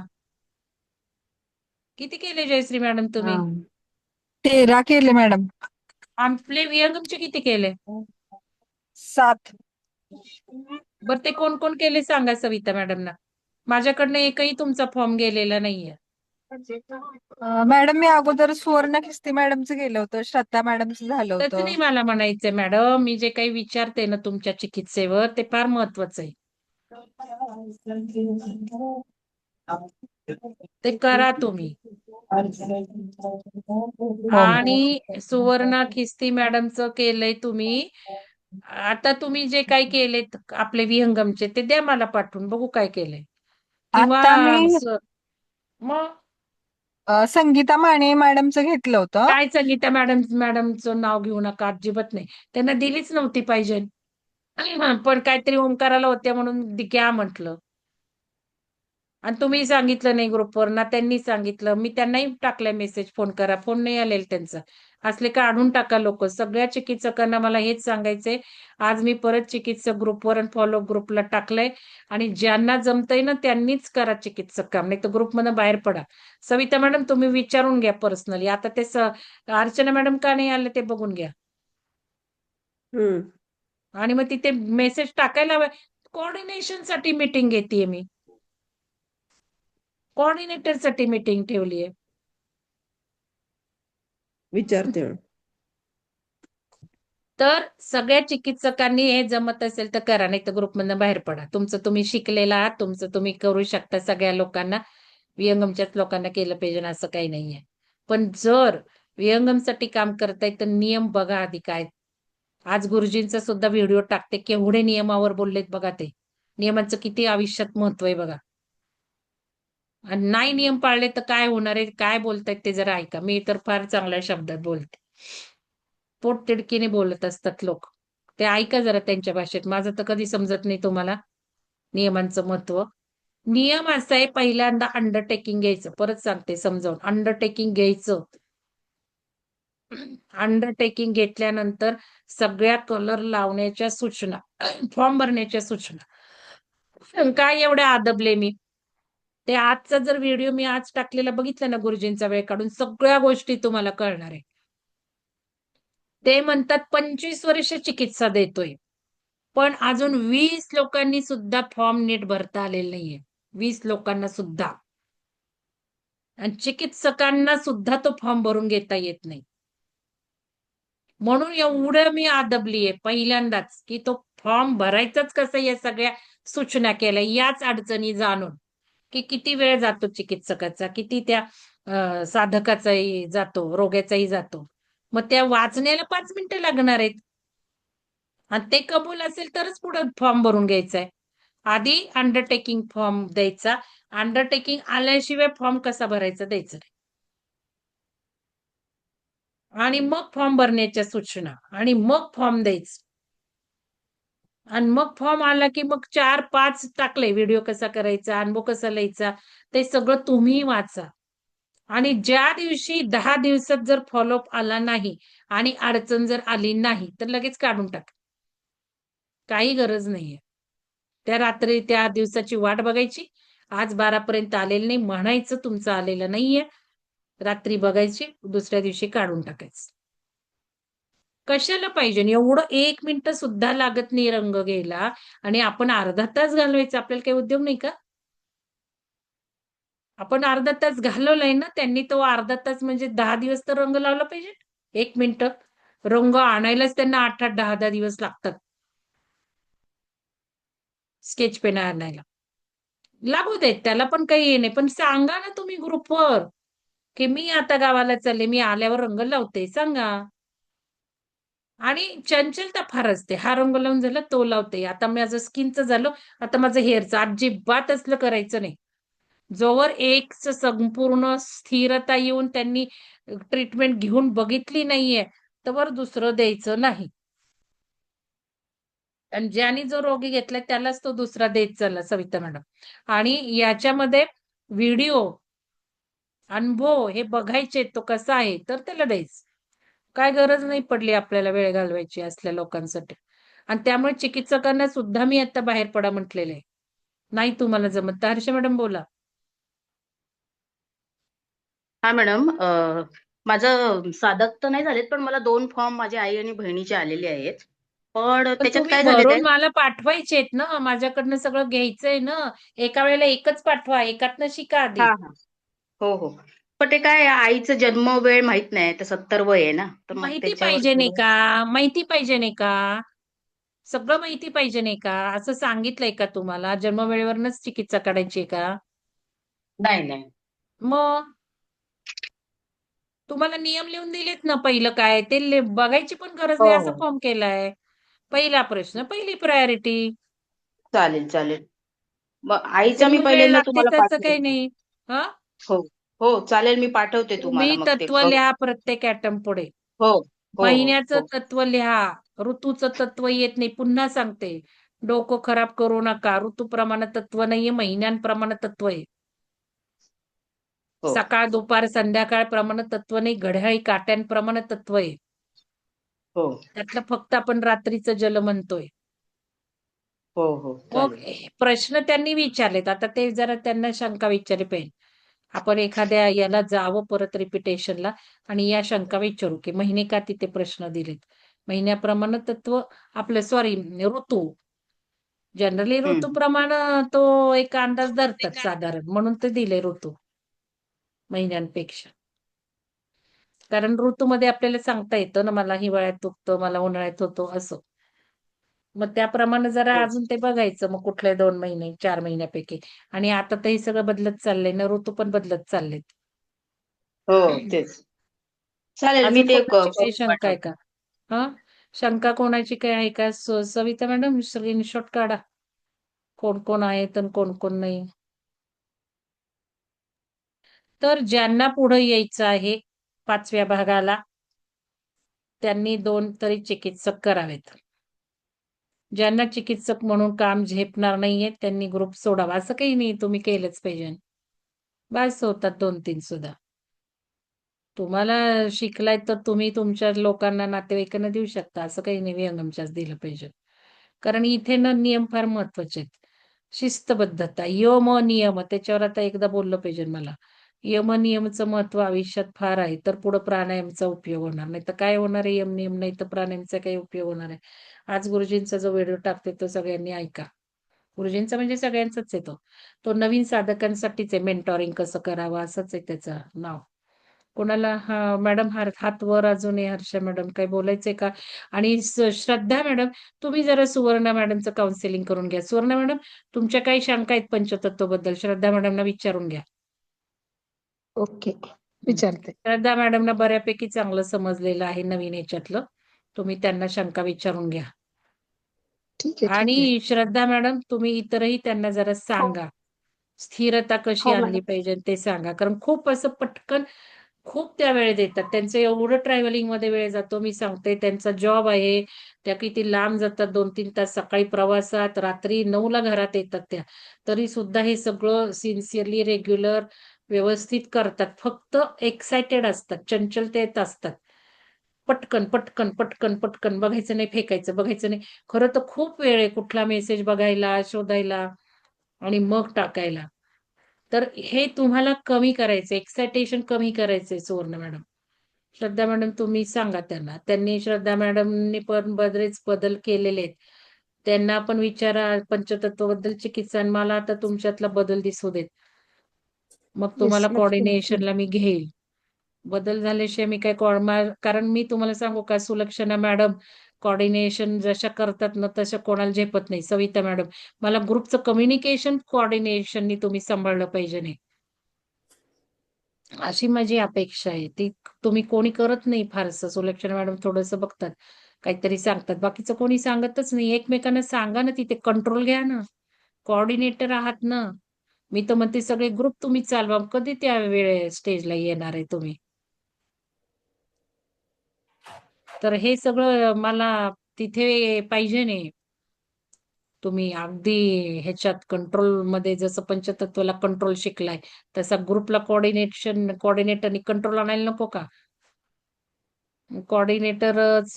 किती केले जयश्री मॅडम हा तुम्ही? 13 केले मॅडम. आपले विहंगमचे किती केले? 7. बरं ते कोण कोण केले सांगा सविता मॅडमना. माझ्याकडनं एकही तुमचा फॉर्म गेलेला नाहीये. मॅडम मी अगोदर सुवर्ण खिस्ती मॅडमचं केलं होतं, श्रद्धा मॅडमचं झालं तसं होतं. नाही मला म्हणायचंय मॅडम, मी जे काही विचारते ना तुमच्या चिकित्सेवर ते फार महत्वाचं आहे. ते करा तुम्ही. हो. आणि सुवर्णा खिस्ती मॅडमचं केलंय तुम्ही. आता तुम्ही जे काही केलेत आपले विहंगमचे ते द्या मला पाठवून बघू काय केलंय. किंवा आता मी मग संगीता माने मॅडमचं घेतलं होतं. काय संगीता मॅडमचं नाव घेऊ नका, अजिबात नाही. त्यांना दिलीच नव्हती पाहिजे. पण काहीतरी ओंकाराला होत्या म्हणून घ्या म्हटलं. आणि तुम्ही सांगितलं नाही ग्रुपवर ना, त्यांनी सांगितलं. मी त्यांनाही टाकलाय मेसेज, फोन करा. फोन नाही आलेला त्यांचा. असले काढून टाका लोक. सगळ्या चिकित्सकांना मला हेच सांगायचंय. आज मी परत चिकित्सक ग्रुपवर आणि फॉलोअप ग्रुपला टाकलंय. आणि ज्यांना जमतंय ना त्यांनीच करा चिकित्सक काम, नाही तर ग्रुपमधून बाहेर पडा. सविता मॅडम तुम्ही विचारून घ्या पर्सनली. आता ते अर्चना मॅडम का नाही आले ते बघून घ्या. आणि मग तिथे मेसेज टाकायला हवं. कोऑर्डिनेशनसाठी मीटिंग घेतेय मी. कोऑर्डिनेटरसाठी मीटिंग ठेवली आहे. विचारते मॅडम. तर सगळ्या चिकित्सकांनी हे जमत असेल तर करा, नाही तर ग्रुपमधनं बाहेर पडा. तुमचं तुम्ही शिकलेला आहात, तुमचं तुम्ही करू शकता. सगळ्या लोकांना, विहंगमच्याच लोकांना केलं पाहिजे असं काही नाहीये. पण जर विहंगमसाठी काम करताय तर नियम बघा आधी काय. आज गुरुजींचा सुद्धा व्हिडिओ टाकते, केवढे नियमावर बोललेत बघा ते. नियमांचं किती आयुष्यात महत्व आहे बघा. आणि नाही नियम पाळले तर काय होणार आहे, काय बोलतायत ते जरा ऐका. मी तर फार चांगल्या शब्दात बोलते. पोटतिडकीने बोलत असतात लोक. ते ऐका जरा त्यांच्या भाषेत. माझं तर कधी समजत नाही तुम्हाला नियमांचं महत्व. नियम असा आहे, पहिल्यांदा अंडरटेकिंग घ्यायचं. परत सांगते समजावून, अंडरटेकिंग घ्यायचं. अंडरटेकिंग घेतल्यानंतर सगळ्या कलर लावण्याच्या सूचना, फॉर्म भरण्याच्या सूचना. काय एवढे आदबले मी. ते आजचा जर व्हिडिओ मी आज टाकलेला बघितला ना गुरुजींचा वेळ काढून, सगळ्या गोष्टी तुम्हाला कळणार आहे. ते म्हणतात 25 वर्ष चिकित्सा देतोय, पण अजून 20 लोकांनी सुद्धा फॉर्म नीट भरता आलेला नाहीये. 20 लोकांना सुद्धा. आणि चिकित्सकांना सुद्धा तो फॉर्म भरून घेता येत नाही. म्हणून एवढं मी आदबलीये पहिल्यांदाच, की तो फॉर्म भरायचाच कसं या सगळ्या सूचना केल्या. याच अडचणी जाणून, की किती वेळ जातो चिकित्सकाचा, किती त्या साधकाचाही जातो, रोग्याचाही जातो. मग त्या वाचण्याला 5 मिनिटं लागणार आहेत. आणि ते कबूल असेल तरच पुढे फॉर्म भरून घ्यायचा आहे. आधी अंडरटेकिंग फॉर्म द्यायचा. अंडरटेकिंग आल्याशिवाय फॉर्म कसा भरायचा द्यायचा नाही. आणि मग फॉर्म भरण्याच्या सूचना, आणि मग फॉर्म द्यायचा. आणि मग फॉर्म आला की मग 4-5 टाकले, व्हिडिओ कसा करायचा, अनुभव कसा लिहायचा, ते सगळं तुम्ही वाचा. आणि ज्या दिवशी 10 दिवसात जर फॉलोअप आला नाही आणि अडचण जर आली नाही तर लगेच काढून टाका. काही गरज नाहीये. त्या रात्री त्या दिवसाची वाट बघायची. आज 12 पर्यंत आलेलं नाही म्हणायचं, तुमचं आलेलं नाहीये. रात्री बघायची, दुसऱ्या दिवशी काढून टाकायचं. कशाला पाहिजे? एवढं 1 मिनिट सुद्धा लागत नाही रंग घ्यायला, आणि आपण अर्धा तास घालवायचा. आपल्याला काही उद्योग नाही का? आपण अर्धा तास घालवलाय ना, त्यांनी तो अर्धा तास म्हणजे 10 दिवस तर रंग लावला पाहिजे. 1 मिनिट रंग आणायलाच त्यांना 8-8, 10-10 दिवस लागतात. स्केच पेन आणायला लागू देत, त्याला पण काही हे नाही. पण सांगा ना तुम्ही ग्रुपवर, की मी आता गावाला चालले, मी आल्यावर रंग लावते, सांगा. आणि चंचलता फार असते. हा रंग लावून झाला, तो लावते. आता माझं स्किनचं झालं, आता माझं हेअरचं. अजिबात असलं करायचं नाही. जोवर एक संपूर्ण स्थिरता येऊन त्यांनी ट्रीटमेंट घेऊन बघितली नाहीये, तोवर दुसरं द्यायचं नाही. आणि ज्याने जो रोगी घेतलाय त्यालाच तो दुसरा देत चालला सविता मॅडम. आणि याच्यामध्ये व्हिडिओ, अनुभव हे बघायचे, तो कसा आहे तर त्याला द्यायचं. काय गरज नाही पडली आपल्याला वेळ घालवायची असल्या लोकांसाठी. आणि त्यामुळे चिकित्सकांना सुद्धा मी आता बाहेर पडा म्हटलेलं आहे. नाही तुम्हाला जमत तर हर्ष मॅडम बोला. हा मॅडम, माझं साधक तर नाही झालेत, पण मला 2 फॉर्म माझ्या आई आणि बहिणीचे आलेले आहेत. पण पण त्याच्यात तुम्ही काय झालंय भरून ताई मला पाठवायचेत ना, माझ्याकडनं सगळं घ्यायचंय ना. एका वेळेला एकच पाठवा, एकातनं शिका आधी. हां, हां. हो, हो. पण ते काय आईचं जन्म वेळ माहित नाही. तर 70 वय आहे ना, तर मग माहिती त्याच्यावर पाहिजे नाही थोडं का? माहिती पाहिजे नाही का? सगळं माहिती पाहिजे नाही का? असं सांगितलंय का तुम्हाला? जन्मवेळेवरनच चिकित्सा काढायची आहे का? नाही, नाही. मग तुम्हाला नियम लिहून दिलेत ना पहिलं काय ते बघायची पण गरज हो, नाही असा हो. फॉर्म केलाय. पहिला प्रश्न, पहिली प्रायोरिटी. चालेल, चालेल. मग आईचा मी जन्मवेळ पहिल्यांदा लागते तुम्हाला त्याचं पाठवते. काही नाही. हां? हो, हो. चालेल मी पाठवते तुम्हाला तुम्ही मग ते तत्व बघून. लिहा प्रत्येक ॲटम पुढे. हो, हो, हो, महिन्याचं हो, तत्व लिहा. ऋतूचं तत्व येत नाही. पुन्हा सांगते. डोकं खराब करू नका. ऋतूप्रमाणे तत्व नाहीये, महिन्यांप्रमाणे तत्व आहे. हो, सकाळ, दुपार, संध्याकाळ प्रमाणे तत्व नाही, घड्याळी काट्यांप्रमाणे तत्व आहे. हो, त्यातलं फक्त आपण रात्रीचं जल म्हणतोय. हो, हो. मग चालेल. प्रश्न त्यांनी विचारलेत. आता ते जरा त्यांना शंका विचारली पाहिजे. आपण एखाद्या याला जावं परत रिपिटेशनला आणि या शंका विचारू, की महिने का तिथे प्रश्न दिलेत. महिन्याप्रमाणे तत्व आपलं सॉरी ऋतू. जनरली हं. ऋतूप्रमाणे तो एक अंदाज धरतात साधारण. म्हणून ते दिले ऋतू महिन्यांपेक्षा. कारण ऋतूमध्ये आपल्याला सांगता येतं ना, मला हिवाळ्यात दुखतं, मला उन्हाळ्यात होतो असं. मग त्याप्रमाणे जरा हो, अजून ते बघायचं मग कुठले 2 महिने, 4 महिन्यापैकी. आणि आता तर हे सगळं बदलत चाललंय ना, ऋतू पण बदलत चाललेत. हो. तेच. चालेल मी अजून ते कोणाची काही करून शंका आहे पाठवते. का? हां? शंका कोणाची काय आहे का? सविता मॅडम स्क्रीनशॉट काढा. कोण-कोण आहेत आणि कोण-कोण नाही. तर ज्यांना पुढे यायचं आहे 5व्या भागाला, त्यांनी 2 तरी चिकित्सक करावेत. ज्यांना चिकित्सक म्हणून काम झेपणार नाहीये, त्यांनी ग्रुप सोडावा. असं काही नाही, तुम्ही केलंच पाहिजे. बास होतात 2-3 सुद्धा. तुम्हाला शिकलाय तर तुम्ही तुमच्या लोकांना, नातेवाईकांना देऊ शकता. असं काही नाही विहंगमच्याच दिलं पाहिजे. कारण इथे ना नियम फार महत्वाचे आहेत. शिस्तबद्धता, यम, नियम त्याच्यावर आता एकदा बोललं पाहिजे मला. यम, नियमचं महत्व आयुष्यात फार आहे. तर पुढे प्राणायामचा उपयोग होणार. नाहीतर काय होणार आहे यम, नियम नाही तर प्राणायामचा काही उपयोग होणार आहे. आज गुरुजींचा जो व्हिडिओ टाकते तो सगळ्यांनी ऐका. गुरुजींचा म्हणजे सगळ्यांचाच आहे तो. तो नवीन साधकांसाठीच आहे. मेंटॉरिंग कसं करावं असंच आहे त्याचं नाव. कोणाला हां, मॅडम हात वर अजून आहे हर्षा मॅडम काही बोलायचंय का? आणि श्रद्धा मॅडम तुम्ही जरा सुवर्णा मॅडमचं काउन्सिलिंग करून घ्या. सुवर्णा मॅडम तुमच्या काही शंका आहेत पंचतत्वबद्दल श्रद्धा मॅडमना विचारून घ्या. ओके हं. विचारते. श्रद्धा मॅडमना बऱ्यापैकी चांगलं समजलेलं आहे नवीन याच्यातलं. तुम्ही त्यांना शंका विचारून घ्या. ठीक आहे, ठीक आहे. आणि श्रद्धा मॅडम तुम्ही इतरही त्यांना जरा हो सांगा. स्थिरता कशी हो आणली मॅडम. पाहिजे ते सांगा. कारण खूप असं पटकन खूप त्या वेळ देतात. त्यांचं एवढं ट्रॅव्हलिंगमध्ये वेळ जातो. मी सांगते त्यांचा जॉब आहे. त्या किती लांब जातात 2-3 तास सकाळी प्रवासात, रात्री 9ला घरात येतात त्या. तरी सुद्धा हे सगळं सिन्सिअरली रेग्युलर व्यवस्थित करतात. फक्त एक्साइटेड असतात, चंचलतेत असतात. पटकन, पटकन, पटकन, पटकन बघायचं नाही, फेकायचं, बघायचं नाही. खरं तर खूप वेळ आहे कुठला मेसेज बघायला, शोधायला आणि मग टाकायला. तर हे तुम्हाला कमी करायचं एक्साइटेशन कमी करायचंय सुवर्ण मॅडम. श्रद्धा मॅडम तुम्ही सांगा त्यांना. त्यांनी श्रद्धा मॅडमनी पण बरेच बदल केलेले आहेत. त्यांना पण विचारा पंचतत्वबद्दल चिकित्सा आणि मला आता तुमच्यातला बदल दिसू देत. मग येस तुम्हाला नक्की नक्की. कोऑर्डिनेशनला मी घेईल. बदल झाल्याशिवाय मी काय कारण मी तुम्हाला सांगू का सुलक्षणा मॅडम कोऑर्डिनेशन जशा करतात ना तशा कोणाला झेपत नाही. सविता मॅडम मला ग्रुपचं कम्युनिकेशन कोऑर्डिनेशननी तुम्ही सांभाळलं पाहिजे नाही. अशी माझी अपेक्षा आहे. ती तुम्ही कोणी करत नाही फारसं. सुलक्षणा मॅडम थोडंसं बघतात. काहीतरी सांगतात. बाकीचं कोणी सांगतच नाही. एकमेकांना सांगा ना तिथे कंट्रोल घ्या ना. कोऑर्डिनेटर आहात ना. मी तर म्हणते सगळे ग्रुप तुम्ही चालवा. कधी त्या वेळे स्टेजला येणार आहे तुम्ही? तर हे सगळं मला तिथे पाहिजे नाही. तुम्ही अगदी ह्याच्यात कंट्रोलमध्ये जसं पंचतत्वाला कंट्रोल शिकलाय, तसा ग्रुपला कोऑर्डिनेटरनी कंट्रोल आणायला नको का? कोऑर्डिनेटरच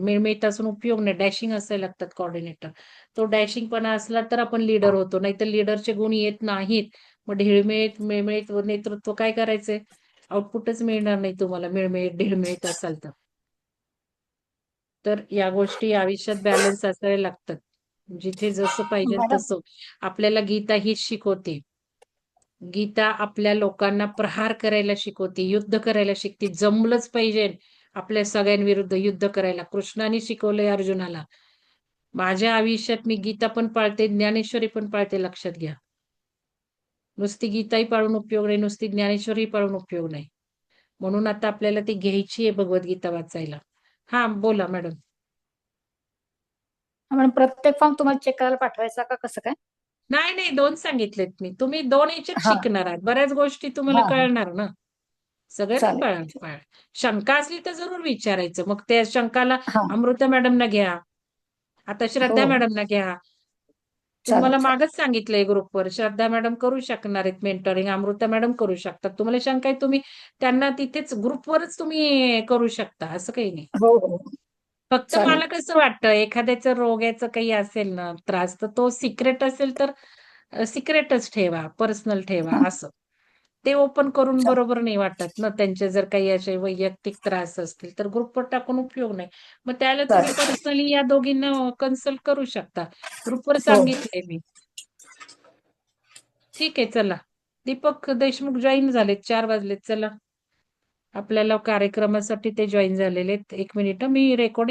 मिळमिळीत असून उपयोग नाही. डॅशिंग असायला लागतात कोऑर्डिनेटर. तो डॅशिंगपणा असला तर आपण लीडर होतो. नाहीतर लीडरचे गुण येत नाहीत. मग ढिळमिळीत, मिळमिळीत नेतृत्व काय करायचंय? आउटपुटच मिळणार नाही तुम्हाला मिळमिळीत ढिळमिळीत असाल तर. तर या गोष्टी आयुष्यात बॅलन्स असायला लागतात. जिथे जसं पाहिजे मॅडम तसं. आपल्याला गीता हीच शिकवते. गीता आपल्या लोकांना प्रहार करायला शिकवते, युद्ध करायला शिकते. जमलंच पाहिजे आपल्या सगळ्यांविरुद्ध युद्ध करायला. कृष्णाने शिकवलंय अर्जुनाला. माझ्या आयुष्यात मी गीता पण पाळते, ज्ञानेश्वरी पण पाळते, लक्षात घ्या. नुसती गीताही पाळून उपयोग नाही, नुसती ज्ञानेश्वरी पाळून उपयोग नाही. म्हणून आता आपल्याला ती घ्यायची आहे भगवद्गीता वाचायला. हा बोला मॅडम. मॅडम प्रत्येक फॉर्म तुम्हाला चेक करायला पाठवायचा का कसं काय? नाही नाही 2 सांगितलेत मी. तुम्ही 2 याच्यात हा शिकणार आहात. बऱ्याच गोष्टी तुम्हाला हा कळणार ना. सगळं नाही चालेल. शंका असली तर जरूर विचारायचं. मग त्या शंकाला हा अमृता मॅडमना घ्या. आता हो श्रद्धा हो मॅडमना घ्या. चालेल तुम्हाला चालेल. मागच सांगितलंय ग्रुपवर. श्रद्धा मॅडम करू शकणार आहेत मेंटरिंग. अमृता मॅडम करू शकतात. तुम्हाला शंका आहे तुम्ही त्यांना तिथेच ग्रुपवरच तुम्ही करू शकता. असं काही नाही. हो हो फक्त चालेल. मला कसं वाटतं एखाद्याचं रोग्याचं काही असेल ना त्रास तर तो सिक्रेट असेल तर सिक्रेटच ठेवा, पर्सनल ठेवा हा असं. ते ओपन करून चालेल. बरोबर नाही वाटत ना. त्यांचे जर काही असे वैयक्तिक त्रास असतील तर ग्रुपवर टाकून उपयोग नाही. मग त्याला तुम्ही चालेल. पर्सनली या दोघींना कन्सल्ट करू शकता. ग्रुपवर हो सांगितलंय मी. ठीक आहे चला. दीपक देशमुख जॉईन झालेत. 4 वाजलेत. चला. आपल्याला कार्यक्रमासाठी ते जॉईन झालेले आहेत. 1 मिनिट मी रेकॉर्डिंग